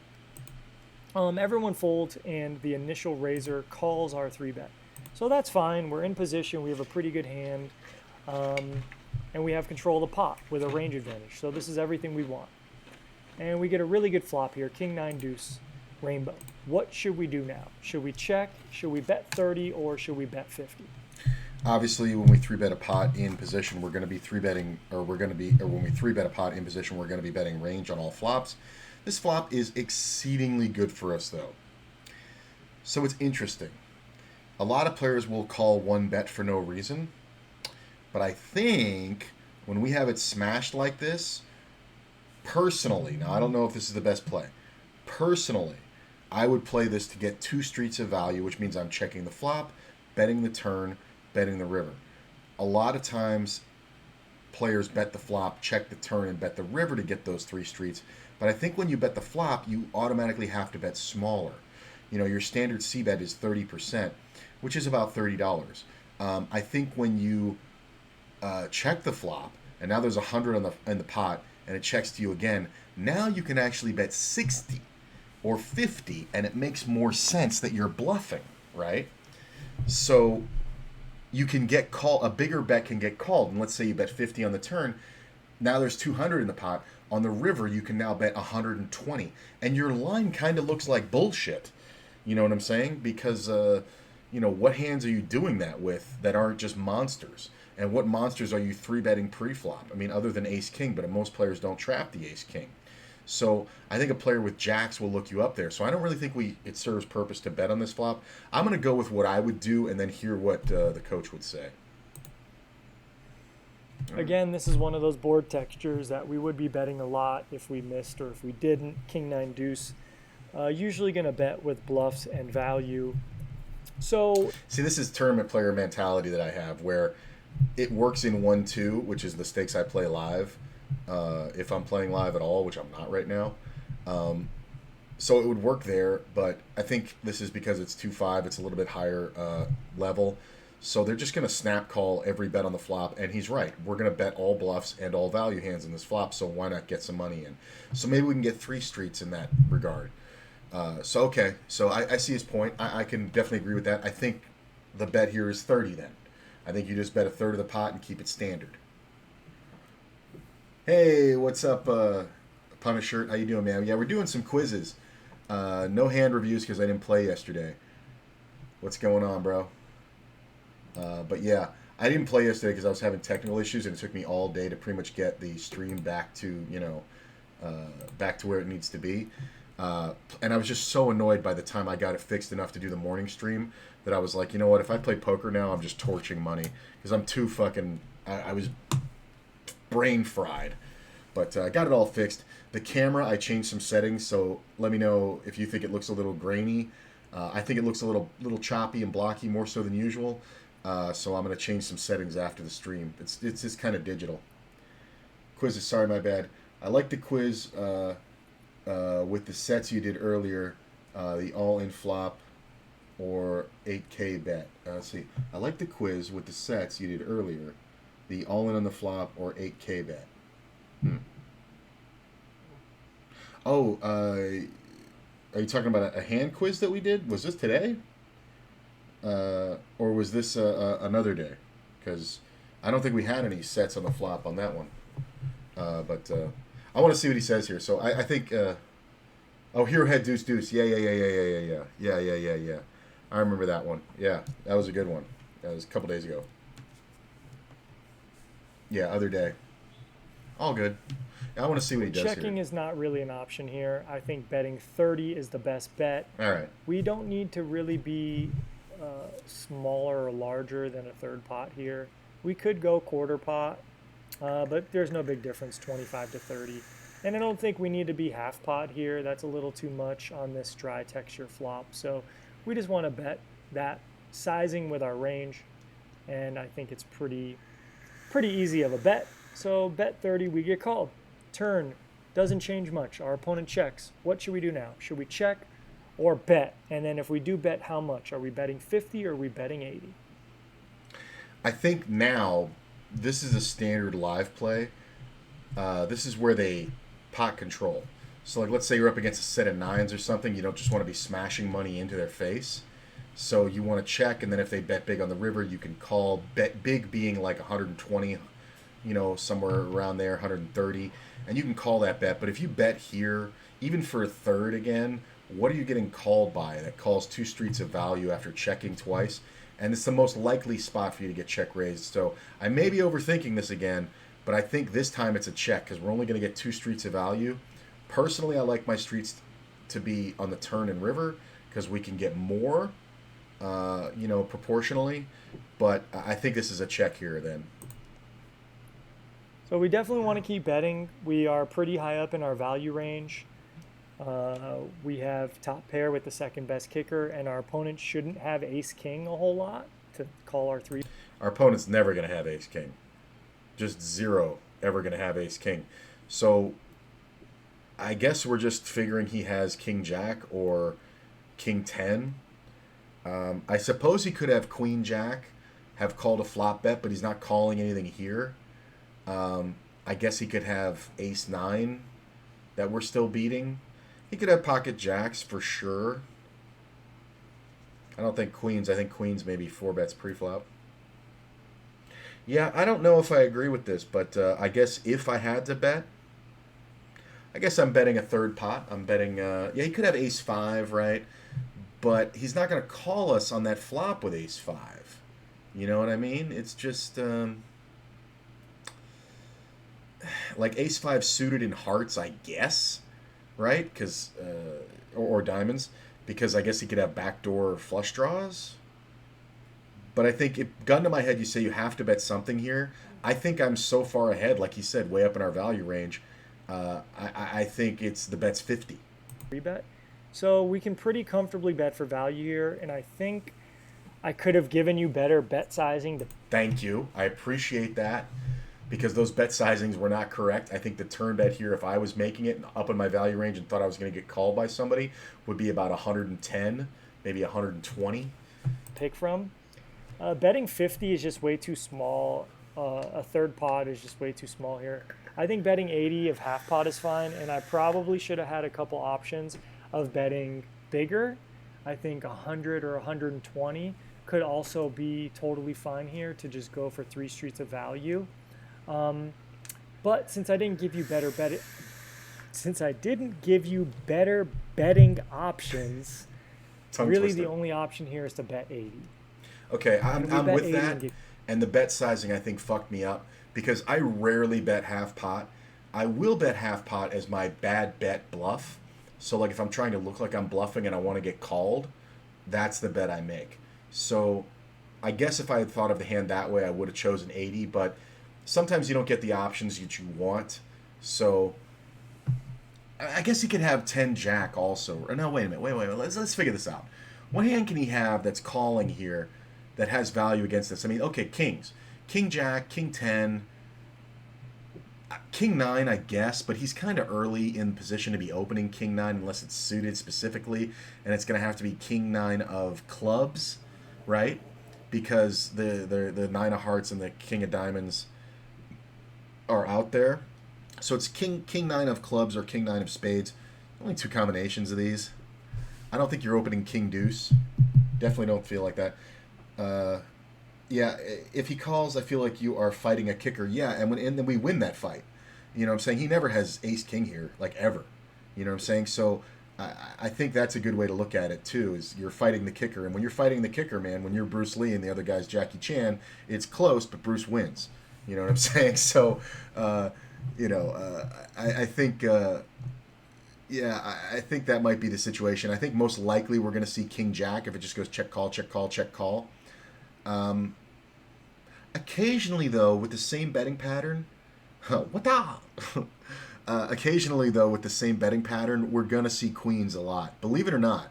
Everyone folds and the initial raiser calls our 3-bet. So that's fine, we're in position, we have a pretty good hand, and we have control of the pot with a range advantage. So this is everything we want. And we get a really good flop here, king 9 deuce, rainbow. What should we do now? Should we check? Should we bet 30 or should we bet 50? Obviously, when we 3-bet a pot in position, we're going to be 3-betting, or when we 3-bet a pot in position, we're going to be betting range on all flops. This flop is exceedingly good for us, though. So it's interesting. A lot of players will call 1-bet for no reason, but I think when we have it smashed like this, personally, now I don't know if this is the best play. Personally, I would play this to get 2 streets of value, which means I'm checking the flop, betting the turn, betting the river. A lot of times, players bet the flop, check the turn, and bet the river to get those 3 streets. But I think when you bet the flop, you automatically have to bet smaller. You know, your standard C-bet is 30%, which is about $30. I think when you check the flop, and now there's 100 in the pot, and it checks to you again, now you can actually bet 60 or 50, and it makes more sense that you're bluffing, right? So you can get call a bigger bet can get called. And let's say you bet 50 on the turn, now there's 200 in the pot. On the river, you can now bet 120, and your line kind of looks like bullshit. You know what I'm saying? Because what hands are you doing that with that aren't just monsters? And what monsters are you three betting pre-flop? I mean, other than Ace King, but most players don't trap the Ace King. So I think a player with jacks will look you up there. So I don't really think it serves purpose to bet on this flop. I'm going to go with what I would do and then hear what the coach would say. Again, this is one of those board textures that we would be betting a lot if we missed or if we didn't. King 9 deuce. Usually going to bet with bluffs and value. So see, this is tournament player mentality that I have, where it works in 1-2, which is the stakes I play live. If I'm playing live at all, which I'm not right now. So it would work there, but I think this is because it's 2-5. It's a little bit higher level. So they're just going to snap call every bet on the flop, and he's right. We're going to bet all bluffs and all value hands in this flop, so why not get some money in? So maybe we can get 3 streets in that regard. So I see his point. I can definitely agree with that. I think the bet here is 30 then. I think you just bet a third of the pot and keep it standard. Hey, what's up, Punisher? How you doing, man? Yeah, we're doing some quizzes. No hand reviews because I didn't play yesterday. What's going on, bro? But yeah, I didn't play yesterday because I was having technical issues, and it took me all day to pretty much get the stream back to back to where it needs to be. And I was just so annoyed by the time I got it fixed enough to do the morning stream that I was like, you know what? If I play poker now, I'm just torching money because I'm too fucking. I was brain fried, but I got it all fixed. The camera, I changed some settings, so let me know if you think it looks a little grainy. I think it looks a little choppy and blocky, more so than usual. So I'm going to change some settings after the stream. It's just kind of digital. Quizzes, sorry, my bad. I like the quiz with the sets you did earlier, the all-in flop or 8K bet. Let's see. I like the quiz with the sets you did earlier, the all-in on the flop or 8K bet. Oh, are you talking about a hand quiz that we did? Was this today? Or was this another day? Because I don't think we had any sets on the flop on that one. But I want to see what he says here. So I think... hero head deuce deuce. Yeah. I remember that one. Yeah, that was a good one. That was a couple days ago. Yeah, other day. All good. I want to see what he does checking here. is not really an option here. I think betting 30 is the best bet. All right. We don't need to really be smaller or larger than a third pot here. We could go quarter pot, but there's no big difference, 25 to 30. And I don't think we need to be half pot here. That's a little too much on this dry texture flop. So we just want to bet that sizing with our range, and I think it's pretty easy of a bet. So bet 30, we get called. Turn doesn't change much. Our opponent checks. What should we do now? Should we check or bet? And then if we do bet, how much? Are we betting 50 or are we betting 80? I think now this is a standard live play. This is where they pot control. So like, let's say you're up against a set of 9s or something. You don't just want to be smashing money into their face. So you want to check, and then if they bet big on the river, you can call. Bet big being like 120, somewhere around there, 130. And you can call that bet. But if you bet here, even for a third again, what are you getting called by that calls 2 streets of value after checking twice? And it's the most likely spot for you to get check raised. So I may be overthinking this again, but I think this time it's a check because we're only going to get 2 streets of value. Personally, I like my streets to be on the turn and river because we can get more, proportionally. But I think this is a check here then. So we definitely want to keep betting. We are pretty high up in our value range. We have top pair with the second best kicker, and our opponent shouldn't have ace king a whole lot to call our 3. Our opponent's never going to have ace king. Just zero ever going to have ace king. So I guess we're just figuring he has king jack or king 10. I suppose he could have queen jack, have called a flop bet, but he's not calling anything here. I guess he could have ace 9 that we're still beating. He could have pocket jacks for sure. I don't think queens. I think queens maybe 4 bets pre-flop. Yeah, I don't know if I agree with this, but I guess if I had to bet, I guess I'm betting a third pot. I'm betting, yeah, he could have ace five, right? But he's not going to call us on that flop with ace five. You know what I mean? It's just like ace five suited in hearts, I guess, right? Because or diamonds, because I guess he could have backdoor flush draws. But I think, if gun to my head, you say you have to bet something here. I think I'm so far ahead, like you said, way up in our value range. I think it's the bet's 50. Free bet. So we can pretty comfortably bet for value here, and I think I could have given you better bet sizing to Thank you. I appreciate that because those bet sizings were not correct. I think the turn bet here, if I was making it up in my value range and thought I was going to get called by somebody, would be about 110, maybe 120. pick from. Betting 50 is just way too small. A third pot is just way too small here. I think betting 80 of half pot is fine, and I probably should have had a couple options of betting bigger. I think 100 or 120 could also be totally fine here to just go for three streets of value. But since I didn't give you better betting options, Tongue really twister. the only option here is to bet 80. Okay, And we I'm bet with 80 that. and get- And the bet sizing, I think, fucked me up because I rarely bet half pot. I will bet half pot as my bad bet bluff. So, like, if I'm trying to look like I'm bluffing and I want to get called, that's the bet I make. So, I guess if I had thought of the hand that way, I would have chosen 80. But sometimes you don't get the options that you want. So, I guess he could have 10 jack also. Or no, wait a minute. Wait. Let's figure this out. What hand can he have that's calling here that has value against us? I mean, okay, kings. King jack, king 10, king 9, I guess, but he's kind of early in position to be opening king 9 unless it's suited specifically, and it's going to have to be king 9 of clubs, right? Because the 9 of hearts and the king of diamonds are out there. So it's king 9 of clubs or king 9 of spades. Only two combinations of these. I don't think you're opening king deuce. Definitely don't feel like that. Yeah, if he calls, I feel like you are fighting a kicker. Yeah, and then we win that fight. You know what I'm saying? He never has ace king here, like ever. You know what I'm saying? So I think that's a good way to look at it too. Is you're fighting the kicker, and when you're fighting the kicker, man, when you're Bruce Lee and the other guy's Jackie Chan, it's close, but Bruce wins. You know what I'm saying? So, I think. Yeah, I think that might be the situation. I think most likely we're going to see King Jack if it just goes check call, check call, check call. Occasionally, though, with the same betting pattern, occasionally, though, with the same betting pattern, we're going to see queens a lot. Believe it or not.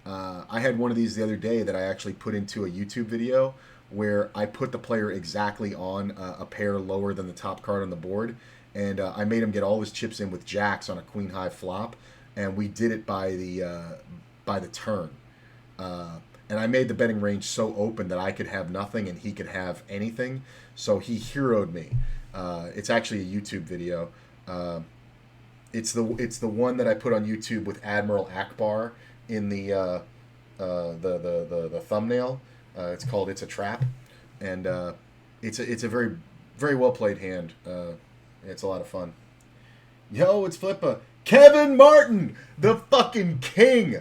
I had one of these the other day that I actually put into a YouTube video where I put the player exactly on a pair lower than the top card on the board. And I made him get all his chips in with jacks on a queen high flop, and we did it by the turn. And I made the betting range so open that I could have nothing and he could have anything. So he heroed me. It's actually a YouTube video. It's the one that I put on YouTube with Admiral Akbar in the thumbnail. It's called "It's a Trap," and it's a very very well played hand. It's a lot of fun. Yo, it's Flippa. Kevin Martin, the fucking king.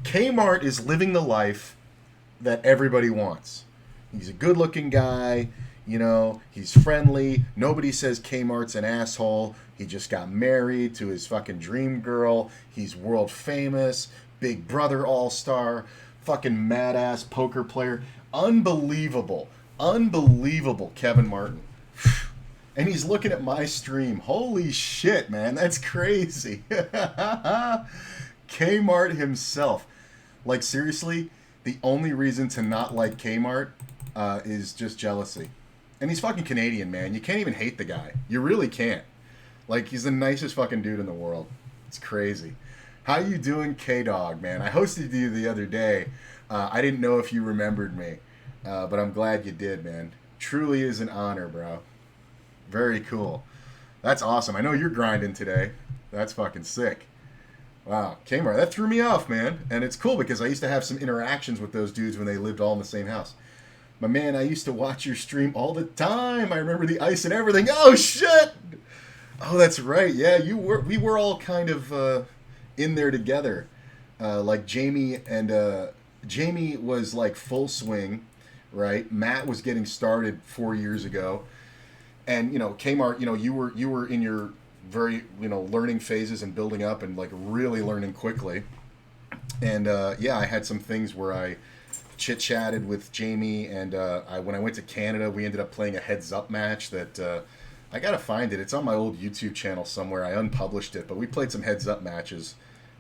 Kmart is living the life that everybody wants. He's a good-looking guy. You know, he's friendly. Nobody says Kmart's an asshole. He just got married to his fucking dream girl. He's world famous. Big Brother all-star. Fucking mad-ass poker player. Unbelievable. Unbelievable Kevin Martin. And he's looking at my stream. Holy shit, man. That's crazy. Kmart himself. Like, seriously, the only reason to not like Kmart is just jealousy. And he's fucking Canadian, man. You can't even hate the guy. You really can't. Like, he's the nicest fucking dude in the world. It's crazy. How you doing, K-Dog, man? I hosted you the other day. I didn't know if you remembered me. But I'm glad you did, man. Truly is an honor, bro. Very cool. That's awesome. I know you're grinding today. That's fucking sick. Wow, Kmart, that threw me off, man. And it's cool because I used to have some interactions with those dudes when they lived all in the same house. My man, I used to watch your stream all the time. I remember the ice and everything. Oh shit! Oh, that's right. Yeah, you were. We were all kind of in there together. Like Jamie and Jamie was like full swing, right? Matt was getting started 4 years ago, and Kmart. You were in your very learning phases and building up and like really learning quickly. And yeah, I had some things where I chit chatted with Jamie, and when I went to Canada, we ended up playing a heads up match that I gotta find it. It's on my old YouTube channel somewhere. I unpublished it, but we played some heads up matches,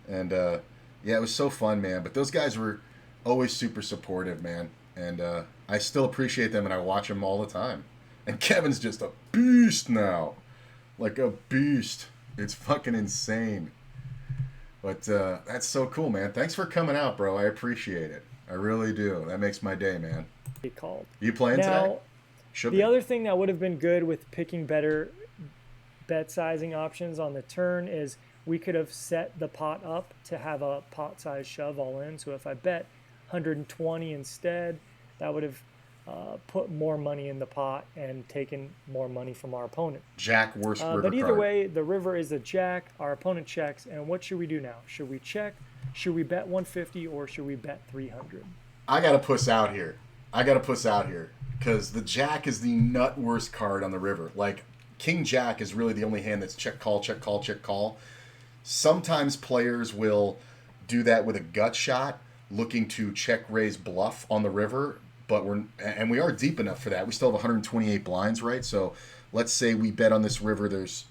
and yeah, it was so fun, man. But those guys were always super supportive, man, and I still appreciate them, and I watch them all the time. And Kevin's just a beast now, like a beast. It's fucking insane. But that's so cool, man. Thanks for coming out, bro. I appreciate it. I really do. That makes my day, man. Be called. You playing today? Now, Should the be. other thing that would have been good with picking better bet sizing options on the turn is we could have set the pot up to have a pot size shove all in. So if I bet 120 instead, that would have put more money in the pot and taken more money from our opponent. Jack worst river But either card. way, the river is a jack. Our opponent checks. And what should we do now? Should we check? Should we bet 150 or should we bet 300? I gotta puss out here. Because the jack is the nut worst card on the river. Like, King Jack is really the only hand that's check, call, check, call, check, call. Sometimes players will do that with a gut shot, looking to check, raise, bluff on the river. But we are deep enough for that. We still have 128 blinds, right? So let's say we bet on this river. There's,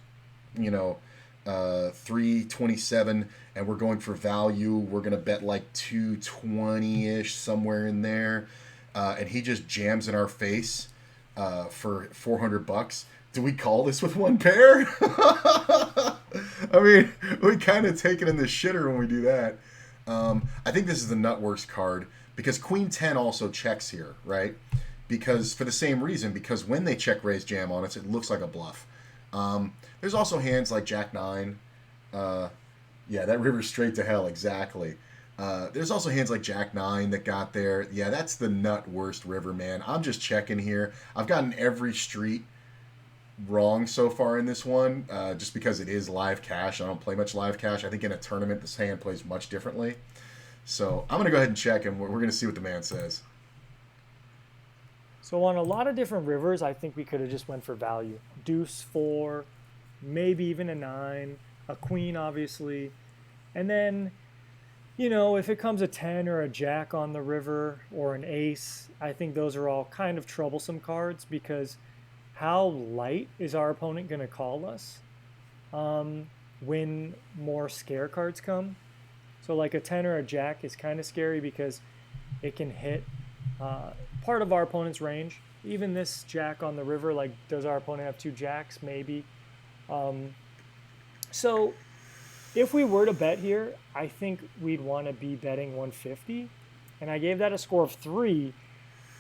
327, and we're going for value. We're gonna bet like 220-ish, somewhere in there, and he just jams in our face for $400. Do we call this with one pair? I mean, we kind of take it in the shitter when we do that. I think this is the nutworks card because Queen 10 also checks here, right? Because for the same reason, because when they check raise jam on us, it looks like a bluff. There's also hands like Jack 9. Yeah, that river's straight to hell, exactly. There's also hands like Jack 9 that got there. Yeah, that's the nut worst river, man. I'm just checking here. I've gotten every street wrong so far in this one, just because it is live cash. I don't play much live cash. I think in a tournament, this hand plays much differently. So I'm going to go ahead and check, and we're going to see what the man says. So on a lot of different rivers, I think we could have just went for value. Deuce 4, maybe even a 9, a queen, obviously. And then, if it comes a 10 or a jack on the river or an ace, I think those are all kind of troublesome cards because how light is our opponent going to call us when more scare cards come? So like a 10 or a jack is kind of scary because it can hit part of our opponent's range. Even this jack on the river, like, does our opponent have 2 jacks? Maybe. So if we were to bet here, I think we'd want to be betting 150. And I gave that a score of 3.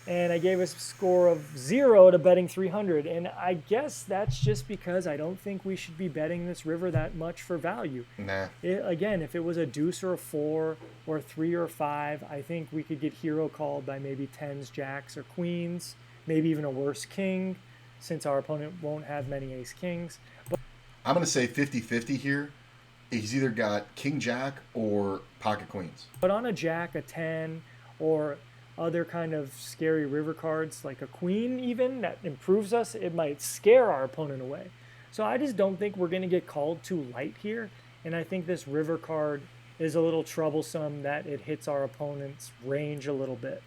And I gave a score of 0 to betting 300. And I guess that's just because I don't think we should be betting this river that much for value. Nah. Again, if it was a deuce or a 4 or a 3 or a 5, I think we could get hero called by maybe 10s, jacks, or queens. Maybe even a worse king, since our opponent won't have many ace kings. But I'm going to say 50-50 here. He's either got king jack or pocket queens. But on a jack, a 10, or other kind of scary river cards, like a queen even, that improves us, it might scare our opponent away. So I just don't think we're going to get called too light here. And I think this river card is a little troublesome that it hits our opponent's range a little bit.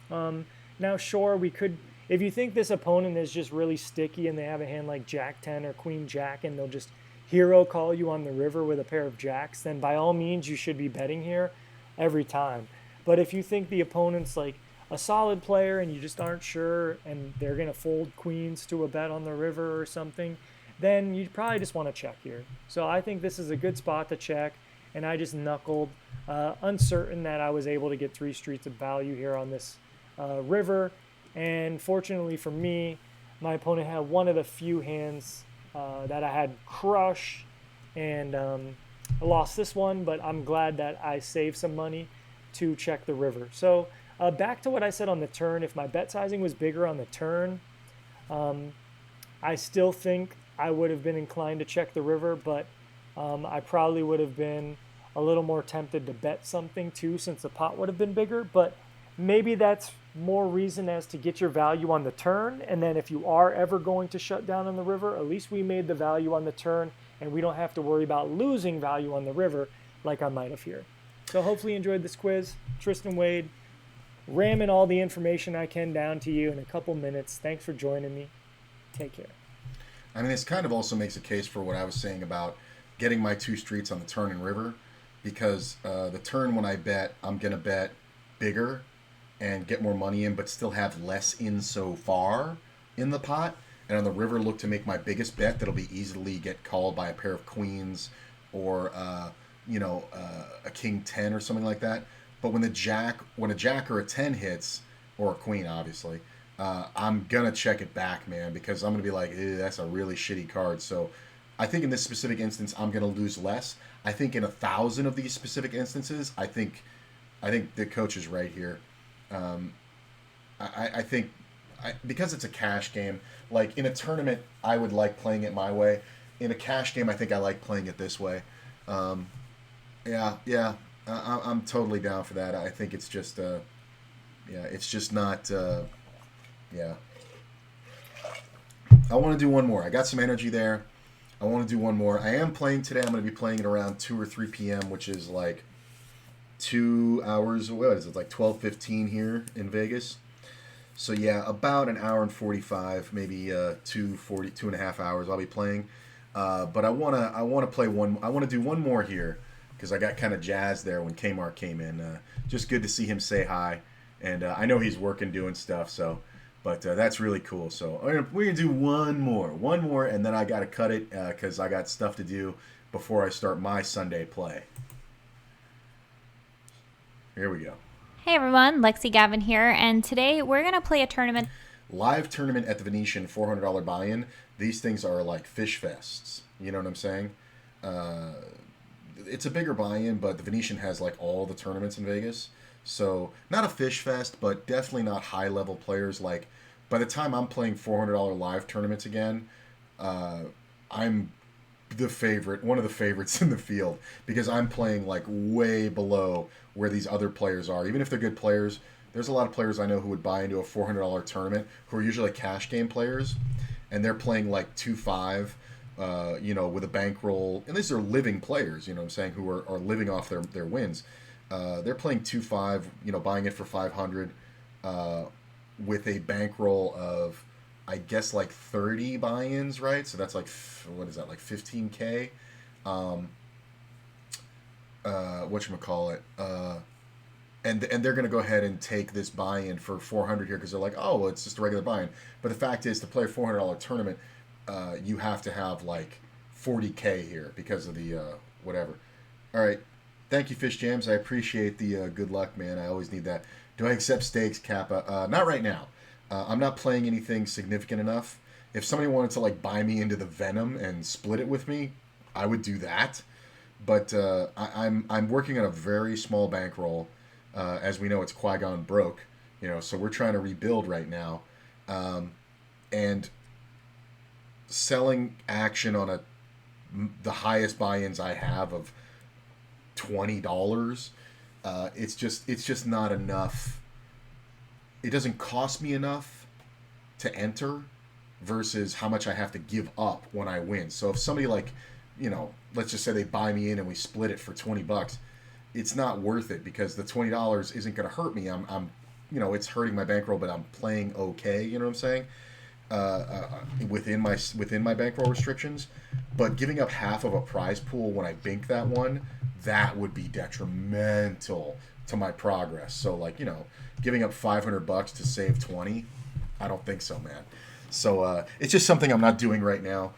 Now, sure, we could, if you think this opponent is just really sticky and they have a hand like Jack 10 or Queen Jack and they'll just hero call you on the river with a pair of jacks, then by all means you should be betting here every time. But if you think the opponent's like a solid player and you just aren't sure and they're going to fold queens to a bet on the river or something, then you probably just want to check here. So I think this is a good spot to check, and I just knuckled, uncertain that I was able to get 3 streets of value here on this river. And fortunately for me, my opponent had one of the few hands that I had crush, and I lost this one, but I'm glad that I saved some money to check the river. So Back to what I said on the turn, if my bet sizing was bigger on the turn, I still think I would have been inclined to check the river, but I probably would have been a little more tempted to bet something too, since the pot would have been bigger. But maybe that's more reason as to get your value on the turn. And then if you are ever going to shut down on the river, at least we made the value on the turn and we don't have to worry about losing value on the river like I might have here. So hopefully you enjoyed this quiz. Tristan Wade, ramming all the information I can down to you in a couple minutes. Thanks for joining me. Take care. I mean, this kind of also makes a case for what I was saying about getting my 2 streets on the turn and river, because the turn when I bet, I'm going to bet bigger and get more money in, but still have less in so far in the pot. And on the river, look to make my biggest bet that'll be easily get called by a pair of queens or a king 10 or something like that. But when a jack or a 10 hits, or a queen, obviously, I'm gonna check it back, man, because I'm gonna be like, that's a really shitty card. So I think in this specific instance, I'm gonna lose less. I think in 1,000 of these specific instances, I think the coach is right here. I think because it's a cash game, like in a tournament, I would like playing it my way. In a cash game, I think I like playing it this way. I'm totally down for that. I think it's just, it's just not, I want to do one more. I got some energy there. I want to do one more. I am playing today. I'm going to be playing it around 2 or 3 p.m., which is like 2 hours. What is it? Like 12:15 here in Vegas. So yeah, about an hour and 45, maybe 2.5 hours I'll be playing. But I wanna play one. I want to do one more here because I got kind of jazzed there when Kmart came in. Just good to see him say hi, and I know he's working doing stuff. So, but that's really cool. So we're gonna do one more, and then I gotta cut it because I got stuff to do before I start my Sunday play. Here we go. Hey everyone, Lexi Gavin here, and today we're going to play a tournament. Live tournament at the Venetian, $400 buy-in. These things are like fish fests. You know what I'm saying? It's a bigger buy-in, but the Venetian has like all the tournaments in Vegas. So not a fish fest, but definitely not high-level players. Like by the time I'm playing $400 live tournaments again, I'm the favorite, one of the favorites in the field, because I'm playing like way below where these other players are. Even if they're good players, there's a lot of players I know who would buy into a $400 tournament who are usually cash game players, and they're playing like 2-5, with a bankroll. And these are living players, you know what I'm saying, who are living off their wins. They're playing 2-5, buying it for 500 with a bankroll of, I guess, like 30 buy-ins, right? So that's like, what is that, like 15K? Whatchamacallit? And they're going to go ahead and take this buy-in for 400 here because they're like, oh, well, it's just a regular buy-in. But the fact is, to play a $400 tournament, you have to have like 40K here because of the whatever. All right. Thank you, Fish Jams. I appreciate the good luck, man. I always need that. Do I accept stakes, Kappa? Not right now. I'm not playing anything significant enough. If somebody wanted to like buy me into the Venom and split it with me, I would do that. But I'm working on a very small bankroll. As we know, it's Qui-Gon broke, so we're trying to rebuild right now. And selling action on the highest buy-ins I have of $20, it's just not enough. It doesn't cost me enough to enter versus how much I have to give up when I win. So if somebody like, let's just say they buy me in and we split it for $20, it's not worth it because the $20 isn't going to hurt me. I'm it's hurting my bankroll, but I'm playing okay. You know what I'm saying? Within my bankroll restrictions. But giving up half of a prize pool when I bink that one, that would be detrimental to my progress. So like, giving up $500 to save 20, I don't think so, man. So it's just something I'm not doing right now.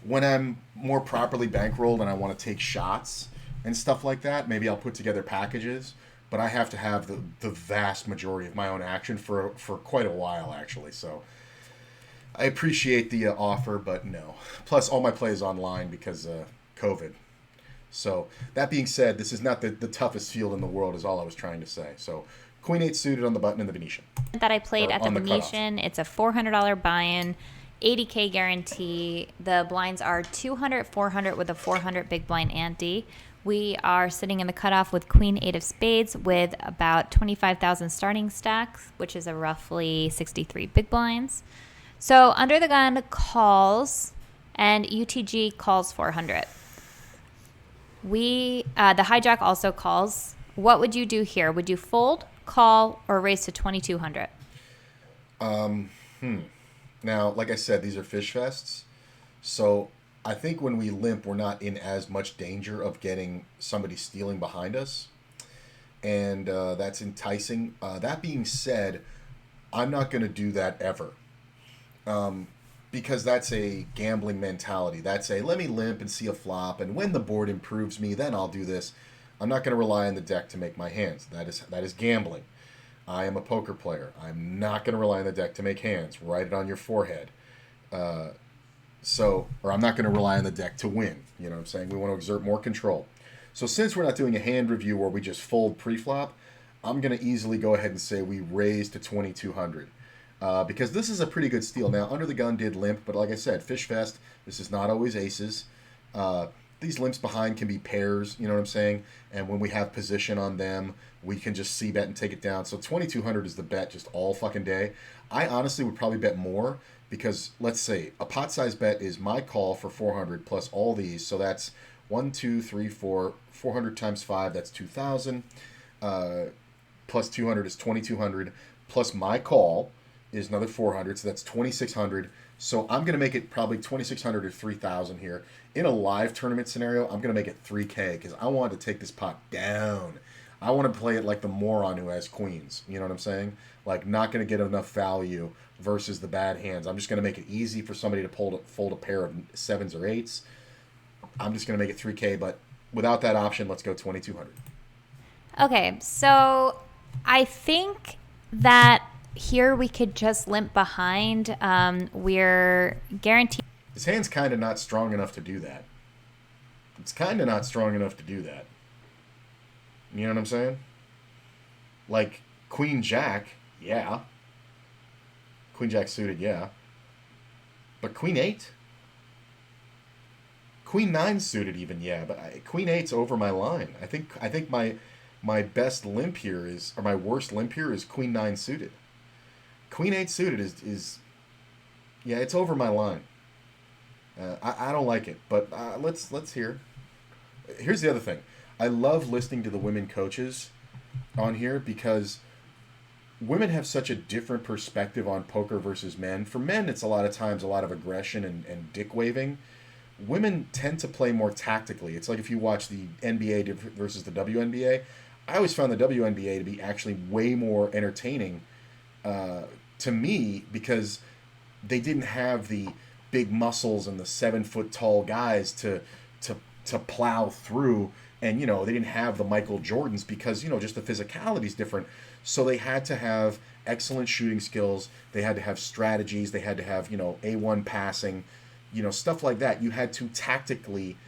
When I'm more properly bankrolled and I want to take shots and stuff like that, maybe I'll put together packages. But I have to have the vast majority of my own action for quite a while, actually. So I appreciate the offer, but no. Plus, all my play is online because of COVID. So that being said, this is not the toughest field in the world is all I was trying to say. So Queen 8 suited on the button in the Venetian. That I played Or at the on the cutoff. Venetian. It's a $400 buy-in, 80K guarantee. The blinds are 200, 400 with a 400 big blind ante. We are sitting in the cutoff with Queen 8 of spades with about 25,000 starting stacks, which is a roughly 63 big blinds. So under the gun calls, and UTG calls 400. The hijack also calls. What would you do here? Would you fold, call, or raise to 2,200? Now, like I said, these are fish fests. So I think when we limp, we're not in as much danger of getting somebody stealing behind us. And that's enticing. That being said, I'm not going to do that ever. Because that's a gambling mentality. That's a, let me limp and see a flop, and when the board improves me, then I'll do this. I'm not going to rely on the deck to make my hands. That is gambling. I am a poker player. I'm not going to rely on the deck to make hands. Write it on your forehead. Or I'm not going to rely on the deck to win. You know what I'm saying? We want to exert more control. So since we're not doing a hand review where we just fold pre-flop, I'm going to easily go ahead and say we raise to 2,200. Because this is a pretty good steal. Now, Under the Gun did limp, but like I said, Fish Fest, this is not always aces. These limps behind can be pairs, you know what I'm saying? And when we have position on them, we can just c-bet and take it down. So 2,200 is the bet just all fucking day. I honestly would probably bet more because, let's say, a pot size bet is my call for 400 plus all these. So that's 1, 2, 3, 4, 400 times 5, that's 2,000. Plus 200 is 2,200. Plus my call is another 400, so that's 2,600. So I'm going to make it probably 2,600 or 3,000 here. In a live tournament scenario, I'm going to make it 3K because I want to take this pot down. I want to play it like the moron who has queens. You know what I'm saying? Like, not going to get enough value versus the bad hands. I'm just going to make it easy for somebody to fold a pair of 7s or 8s. I'm just going to make it 3K, but without that option, let's go 2,200. Okay, so I think that here we could just limp behind. We're guaranteed. His hand's kind of not strong enough to do that. It's kind of not strong enough to do that. You know what I'm saying? Like, Queen Jack, yeah. Queen Jack suited, yeah. But Queen 8? Queen 9 suited even, yeah. But Queen 8's over my line. I think my best limp here is, or my worst limp here is Queen 9 suited. Queen 8 suited is yeah, it's over my line. I don't like it, but let's hear. Here's the other thing. I love listening to the women coaches on here because women have such a different perspective on poker versus men. For men, it's a lot of times a lot of aggression and dick waving. Women tend to play more tactically. It's like if you watch the NBA versus the WNBA. I always found the WNBA to be actually way more entertaining to me because they didn't have the big muscles and the 7-foot tall guys to plow through, and they didn't have the Michael Jordans because just the physicality is different. So they had to have excellent shooting skills. They had to have strategies. They had to have A1 passing, stuff like that. You had to tactically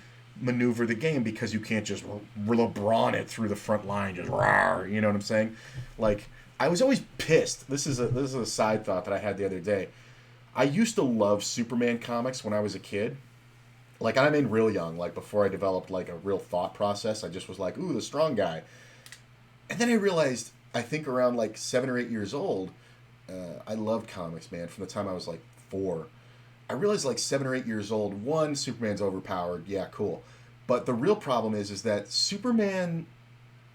maneuver the game because you can't just LeBron it through the front line, just rawr, you know what I'm saying? Like, I was always pissed. This is a side thought that I had the other day. I used to love Superman comics when I was a kid. Like, I mean real young, like before I developed like a real thought process. I just was like, ooh, the strong guy. And then I realized, I think around like 7 or 8 years old, I loved comics, man, from the time I was like 4. I realized like 7 or 8 years old, one, Superman's overpowered. Yeah, cool. But the real problem is that Superman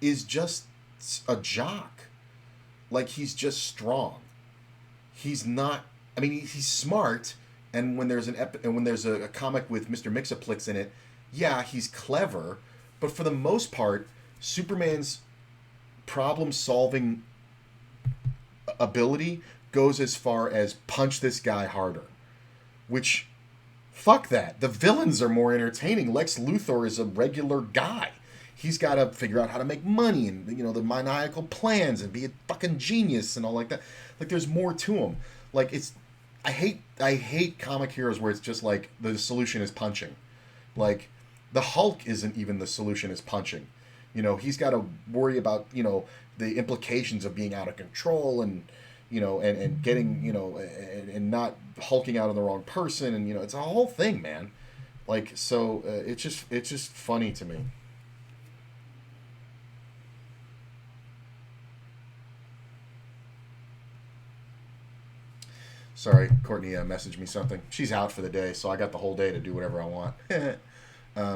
is just a jock. Like, he's just strong. He's not, I mean, he's smart. And when there's a comic with Mr. Mixaplix in it, yeah, he's clever. But for the most part, Superman's problem-solving ability goes as far as punch this guy harder. Which, fuck that. The villains are more entertaining. Lex Luthor is a regular guy. He's got to figure out how to make money and, the maniacal plans and be a fucking genius and all like that. Like, there's more to him. Like, I hate comic heroes where it's just like the solution is punching. Like, the Hulk isn't even the solution is punching. He's got to worry about, the implications of being out of control and and getting and not hulking out on the wrong person, and it's a whole thing, man. Like, so it's just funny to me. Sorry, Courtney messaged me something. She's out for the day, so I got the whole day to do whatever I want.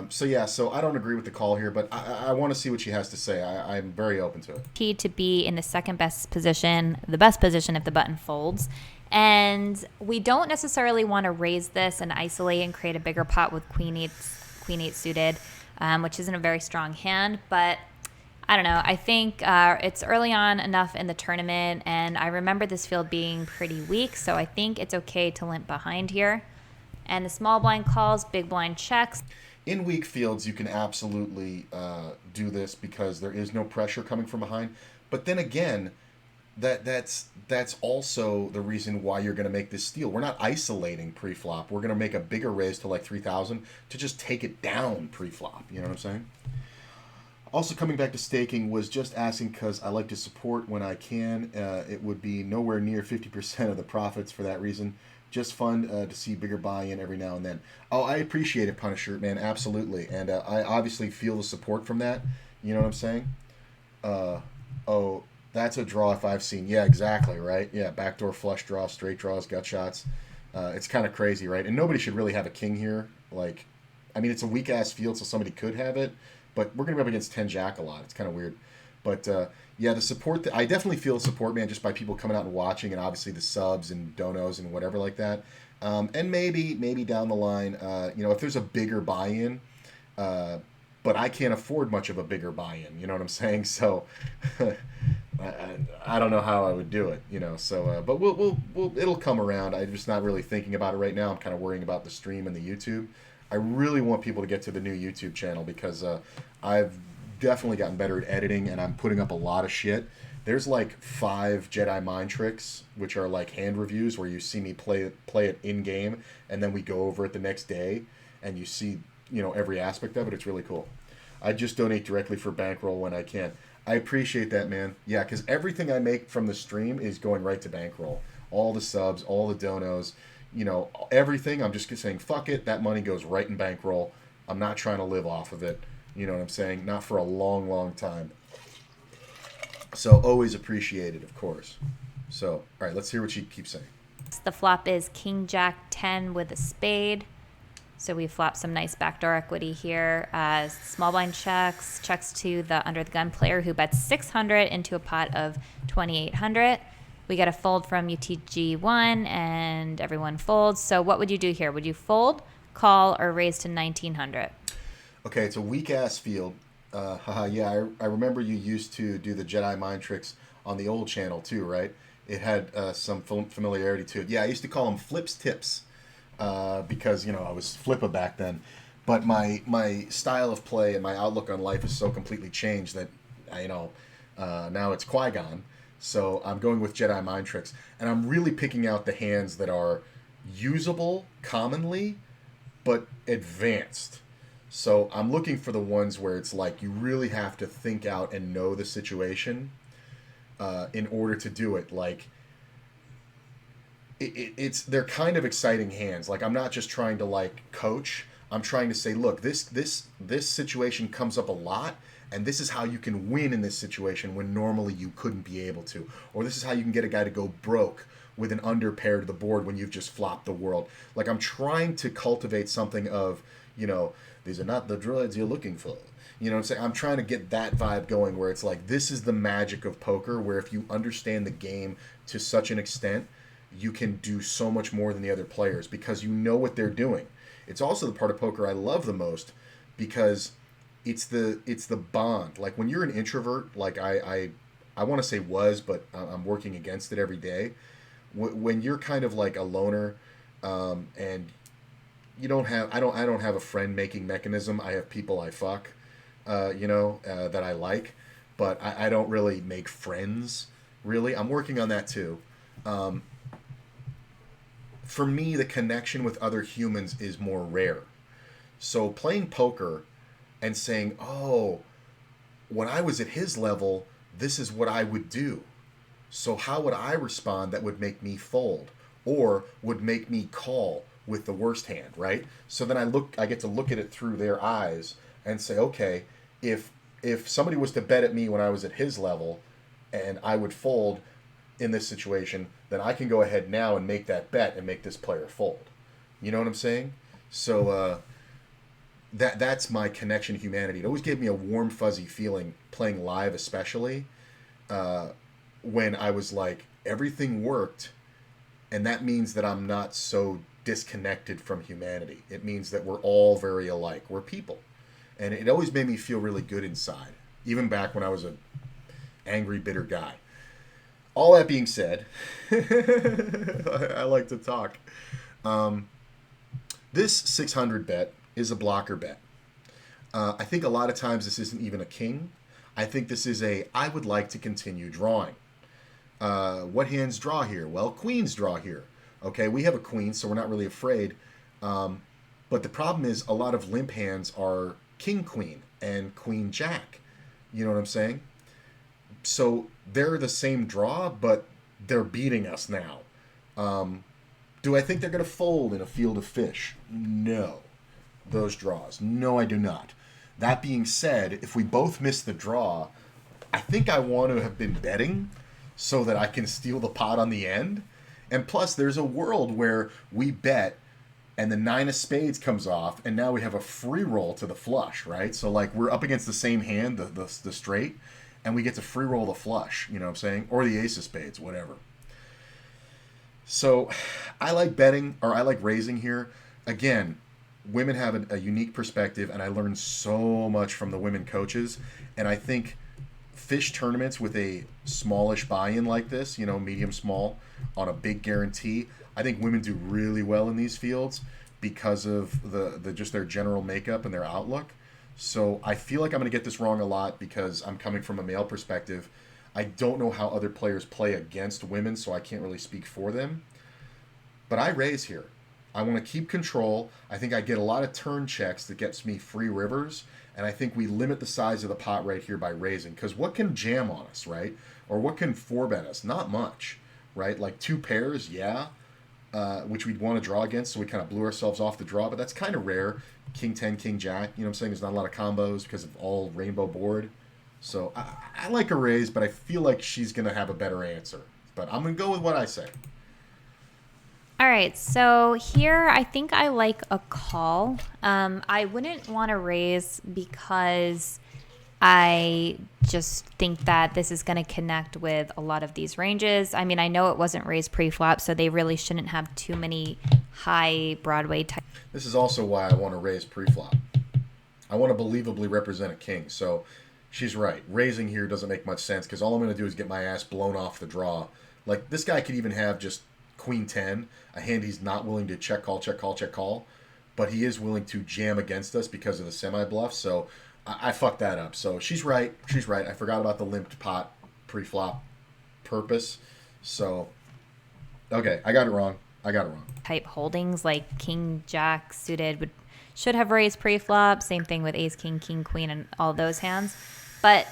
So I don't agree with the call here, but I want to see what she has to say. I'm very open to it. Key to be in the second best position, the best position if the button folds. And we don't necessarily want to raise this and isolate and create a bigger pot with queen eight suited, which isn't a very strong hand. But I don't know. I think it's early on enough in the tournament, and I remember this field being pretty weak, so I think it's okay to limp behind here. And the small blind calls, big blind checks. In weak fields, you can absolutely do this because there is no pressure coming from behind. But then again, that's also the reason why you're going to make this steal. We're not isolating pre-flop. We're going to make a bigger raise to like 3,000 to just take it down pre-flop. You know what I'm saying? Also, coming back to staking, was just asking because I like to support when I can. It would be nowhere near 50% of the profits for that reason. Just fun to see bigger buy-in every now and then. Oh, I appreciate it, Punisher, man, absolutely. And I obviously feel the support from that. You know what I'm saying? Oh, that's a draw if I've seen. Yeah, exactly, right? Yeah, backdoor flush draw, straight draws, gut shots. It's kind of crazy, right? And nobody should really have a king here. Like, I mean, it's a weak-ass field, so somebody could have it. But we're going to be up against 10-jack a lot. It's kind of weird. But, yeah, the support, I definitely feel the support, man, just by people coming out and watching, and obviously the subs and donos and whatever like that. And maybe down the line, if there's a bigger buy-in, but I can't afford much of a bigger buy-in, you know what I'm saying? So I don't know how I would do it, so, but it'll come around. I'm just not really thinking about it right now. I'm kind of worrying about the stream and the YouTube. I really want people to get to the new YouTube channel because I've definitely gotten better at editing, and I'm putting up a lot of shit. There's like 5 Jedi mind tricks, which are like hand reviews where you see me play it in game, and then we go over it the next day, and you see every aspect of it. It's really cool. I just donate directly for bankroll when I can. I appreciate that, man. Yeah, because everything I make from the stream is going right to bankroll. All the subs, all the donos, everything. I'm just saying, fuck it. That money goes right in bankroll. I'm not trying to live off of it. You know what I'm saying? Not for a long, long time. So always appreciated, of course. So, all right, let's hear what she keeps saying. The flop is king jack 10 with a spade. So we flop some nice backdoor equity here. Small blind checks to the under the gun player who bets 600 into a pot of 2,800. We get a fold from UTG1 and everyone folds. So what would you do here? Would you fold, call, or raise to 1,900? Okay, it's a weak-ass field. Yeah, I remember you used to do the Jedi mind tricks on the old channel too, right? It had some familiarity to it. Yeah, I used to call them flips tips because, I was flipper back then. But my style of play and my outlook on life is so completely changed that, now it's Qui-Gon. So I'm going with Jedi mind tricks. And I'm really picking out the hands that are usable commonly, but advanced. So I'm looking for the ones where it's like you really have to think out and know the situation in order to do it. Like they're kind of exciting hands. Like I'm not just trying to like coach. I'm trying to say, look, this situation comes up a lot, and this is how you can win in this situation when normally you couldn't be able to. Or this is how you can get a guy to go broke with an under pair to the board when you've just flopped the world. Like I'm trying to cultivate something of, these are not the droids you're looking for. You know what I'm saying? I'm trying to get that vibe going where it's like, this is the magic of poker, where if you understand the game to such an extent, you can do so much more than the other players because you know what they're doing. It's also the part of poker I love the most because it's the bond. Like when you're an introvert, like I want to say was, but I'm working against it every day. When you're kind of like a loner, and I don't have a friend making mechanism. I have people I fuck, that I like, but I don't really make friends. Really, I'm working on that too. For me, the connection with other humans is more rare. So playing poker and saying, oh, when I was at his level, this is what I would do. So how would I respond that would make me fold or would make me call with the worst hand, right? So then I get to look at it through their eyes and say, okay, if somebody was to bet at me when I was at his level and I would fold in this situation, then I can go ahead now and make that bet and make this player fold. You know what I'm saying? So that's my connection to humanity. It always gave me a warm, fuzzy feeling playing live, especially when I was like, everything worked, and that means that I'm not so disconnected from humanity. It means that we're all very alike. We're people. And it always made me feel really good inside, even back when I was an angry, bitter guy. All that being said, I like to talk. This 600 bet is a blocker bet. I think a lot of times this isn't even a king. I think this is I would like to continue drawing. What hands draw here? Well, queens draw here. Okay, we have a queen, so we're not really afraid. But the problem is a lot of limp hands are king queen and queen jack. You know what I'm saying? So they're the same draw, but they're beating us now. Do I think they're going to fold in a field of fish? No. Those draws. No, I do not. That being said, if we both miss the draw, I think I want to have been betting so that I can steal the pot on the end. And plus, there's a world where we bet and the 9 of spades comes off, and now we have a free roll to the flush, right? So, like, we're up against the same hand, the straight, and we get to free roll the flush, you know what I'm saying? Or the ace of spades, whatever. So, I like betting, or I like raising here. Again, women have a unique perspective, and I learned so much from the women coaches, and I think fish tournaments with a smallish buy-in like this, you know, medium small, on a big guarantee, I think women do really well in these fields because of the just their general makeup and their outlook. So I feel like I'm going to get this wrong a lot because I'm coming from a male perspective. I don't know how other players play against women, so I can't really speak for them. But I raise here. I want to keep control. I think I get a lot of turn checks that gets me free rivers, and I think we limit the size of the pot right here by raising. Because what can jam on us, right? Or what can 4-bet us? Not much, right? Like 2 pairs, yeah, which we'd want to draw against, so we kind of blew ourselves off the draw, but that's kind of rare. King 10, King Jack, you know what I'm saying? There's not a lot of combos because of all rainbow board. So I like a raise, but I feel like she's going to have a better answer. But I'm going to go with what I say. All right, so here I think I like a call. I wouldn't want to raise because I just think that this is going to connect with a lot of these ranges. I mean, I know it wasn't raised pre-flop, so they really shouldn't have too many high Broadway type. This is also why I want to raise pre-flop. I want to believably represent a king. So she's right. Raising here doesn't make much sense because all I'm going to do is get my ass blown off the draw. Like, this guy could even have just Queen 10, a hand he's not willing to check call, check call, check call, but he is willing to jam against us because of the semi-bluff. So I fucked that up. So she's right. She's right. I forgot about the limped pot pre-flop purpose. So, okay, I got it wrong. Type holdings like King Jack suited should have raised pre-flop. Same thing with Ace King, King Queen, and all those hands. But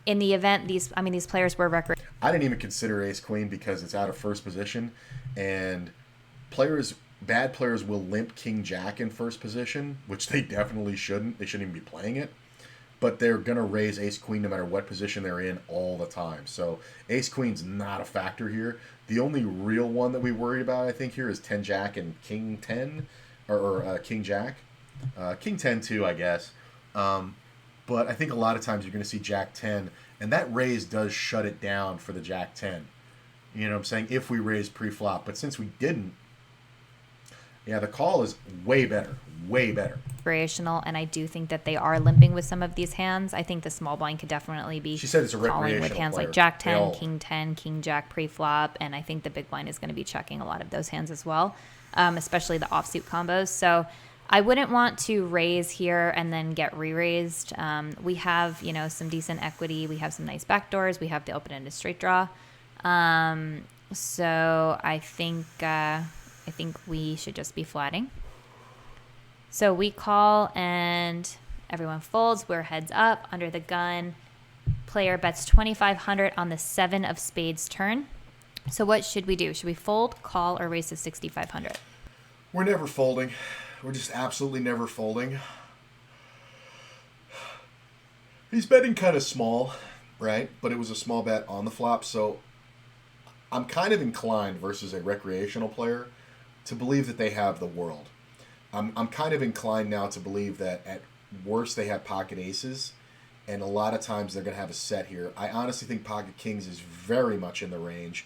in the event these players were record. I didn't even consider Ace Queen because it's out of first position, and bad players will limp King Jack in first position, which they definitely shouldn't. They shouldn't even be playing it. But they're gonna raise Ace Queen no matter what position they're in all the time. So Ace Queen's not a factor here. The only real one that we worried about, I think, here is 10 Jack and King 10, or King Jack, King 10 too, I guess. But I think a lot of times you're going to see Jack 10, and that raise does shut it down for the Jack 10. You know what I'm saying? If we raise pre-flop. But since we didn't, yeah, the call is way better. Way better. Recreational, and I do think that they are limping with some of these hands. I think the small blind could definitely be she said it's a calling with hands player. Like Jack 10, King 10, King Jack pre-flop, and I think the big blind is going to be checking a lot of those hands as well, especially the offsuit combos. So I wouldn't want to raise here and then get re-raised. We have, some decent equity. We have some nice backdoors. We have the open-ended straight draw. So I think we should just be flatting. So we call and everyone folds. We're heads up under the gun. player bets 2,500 on the 7 of spades turn. So what should we do? Should we fold, call, or raise to 6,500? We're never folding. We're just absolutely never folding. He's betting kind of small, right? But it was a small bet on the flop, so I'm kind of inclined versus a recreational player to believe that they have the world. I'm kind of inclined now to believe that at worst they have pocket aces, and a lot of times they're going to have a set here. I honestly think pocket kings is very much in the range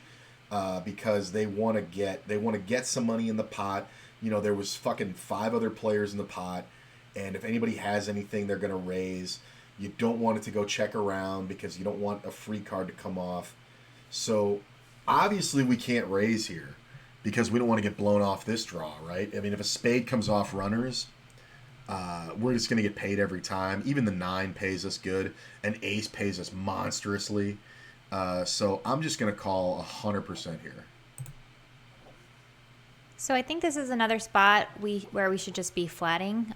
because they want to get some money in the pot. You know, there was fucking 5 other players in the pot, and if anybody has anything, they're going to raise. You don't want it to go check around because you don't want a free card to come off. So obviously we can't raise here because we don't want to get blown off this draw, right? I mean, if a spade comes off runners, we're just going to get paid every time. Even the 9 pays us good. An ace pays us monstrously. So I'm just going to call 100% here. So I think this is another spot where we should just be flatting.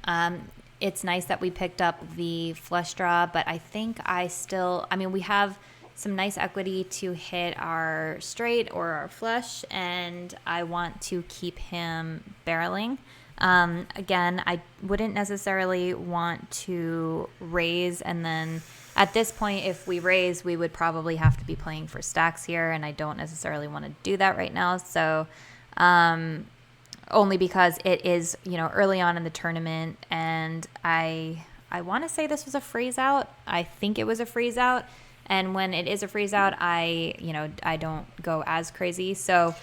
It's nice that we picked up the flush draw, but I think we have some nice equity to hit our straight or our flush, and I want to keep him barreling. Again, I wouldn't necessarily want to raise, and then at this point, if we raise, we would probably have to be playing for stacks here, and I don't necessarily want to do that right now. So only because it is, early on in the tournament, and I want to say this was a freeze out. I think it was a freeze out, and when it is a freeze out, I don't go as crazy. So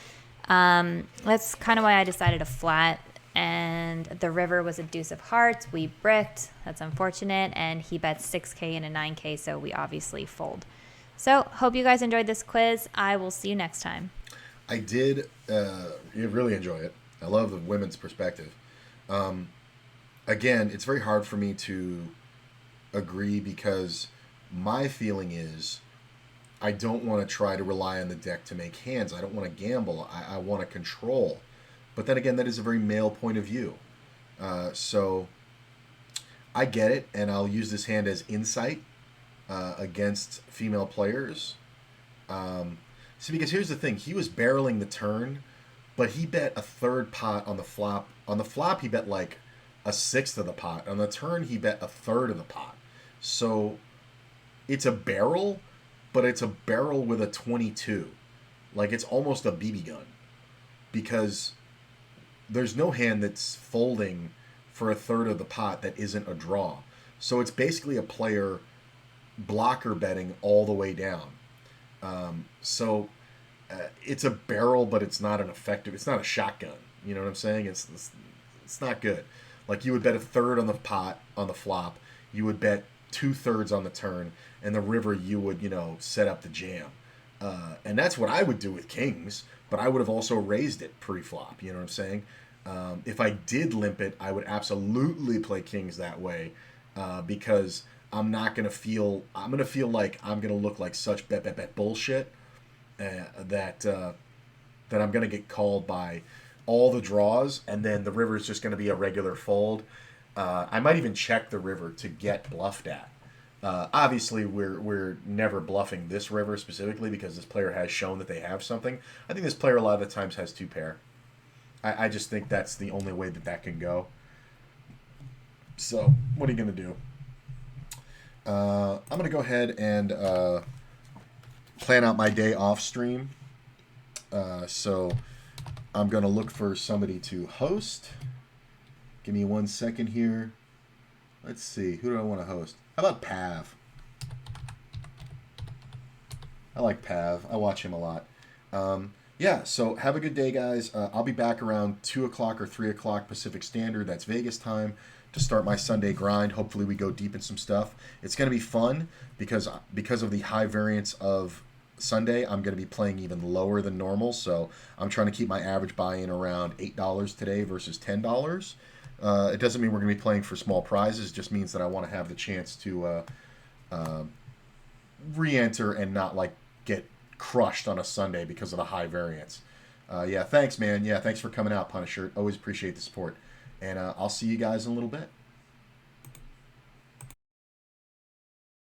that's kind of why I decided to flat. And the river was a deuce of hearts. We bricked. That's unfortunate. And he bet 6K and a 9K, so we obviously fold. So hope you guys enjoyed this quiz. I will see you next time. I did really enjoy it. I love the women's perspective. Again, it's very hard for me to agree because my feeling is I don't want to try to rely on the deck to make hands. I don't want to gamble. I want to control. But then again, that is a very male point of view. So I get it, and I'll use this hand as insight against female players. See, because here's the thing. He was barreling the turn, but he bet a third pot on the flop. On the flop, he bet like a sixth of the pot. On the turn, he bet a third of the pot. So it's a barrel, but it's a barrel with a 22. Like, it's almost a BB gun. Because there's no hand that's folding for a third of the pot that isn't a draw. So it's basically a player blocker betting all the way down. It's a barrel, but it's not it's not a shotgun. You know what I'm saying? It's not good. Like, you would bet a third on the pot on the flop. You would bet 2/3 on the turn, and the river you would, set up the jam. And that's what I would do with kings, but I would have also raised it pre-flop. You know what I'm saying? If I did limp it, I would absolutely play kings that way because I'm going to feel like I'm going to look like such bet bullshit that I'm going to get called by all the draws, and then the river is just going to be a regular fold. I might even check the river to get bluffed at. Obviously, we're never bluffing this river specifically because this player has shown that they have something. I think this player a lot of the times has 2 pair. I just think that's the only way that can go. So, what are you going to do? I'm going to go ahead and plan out my day off stream. So, I'm going to look for somebody to host. Give me 1 second here. Let's see. Who do I want to host? How about Pav? I like Pav. I watch him a lot. Yeah, so have a good day, guys. I'll be back around 2 o'clock or 3 o'clock Pacific Standard. That's Vegas time to start my Sunday grind. Hopefully we go deep in some stuff. It's going to be fun because of the high variance of Sunday, I'm going to be playing even lower than normal. So I'm trying to keep my average buy-in around $8 today versus $10. It doesn't mean we're going to be playing for small prizes. It just means that I want to have the chance to re-enter and not get crushed on a Sunday because of the high variance. Yeah, thanks, man. Yeah, thanks for coming out, Punisher. Always appreciate the support. And I'll see you guys in a little bit.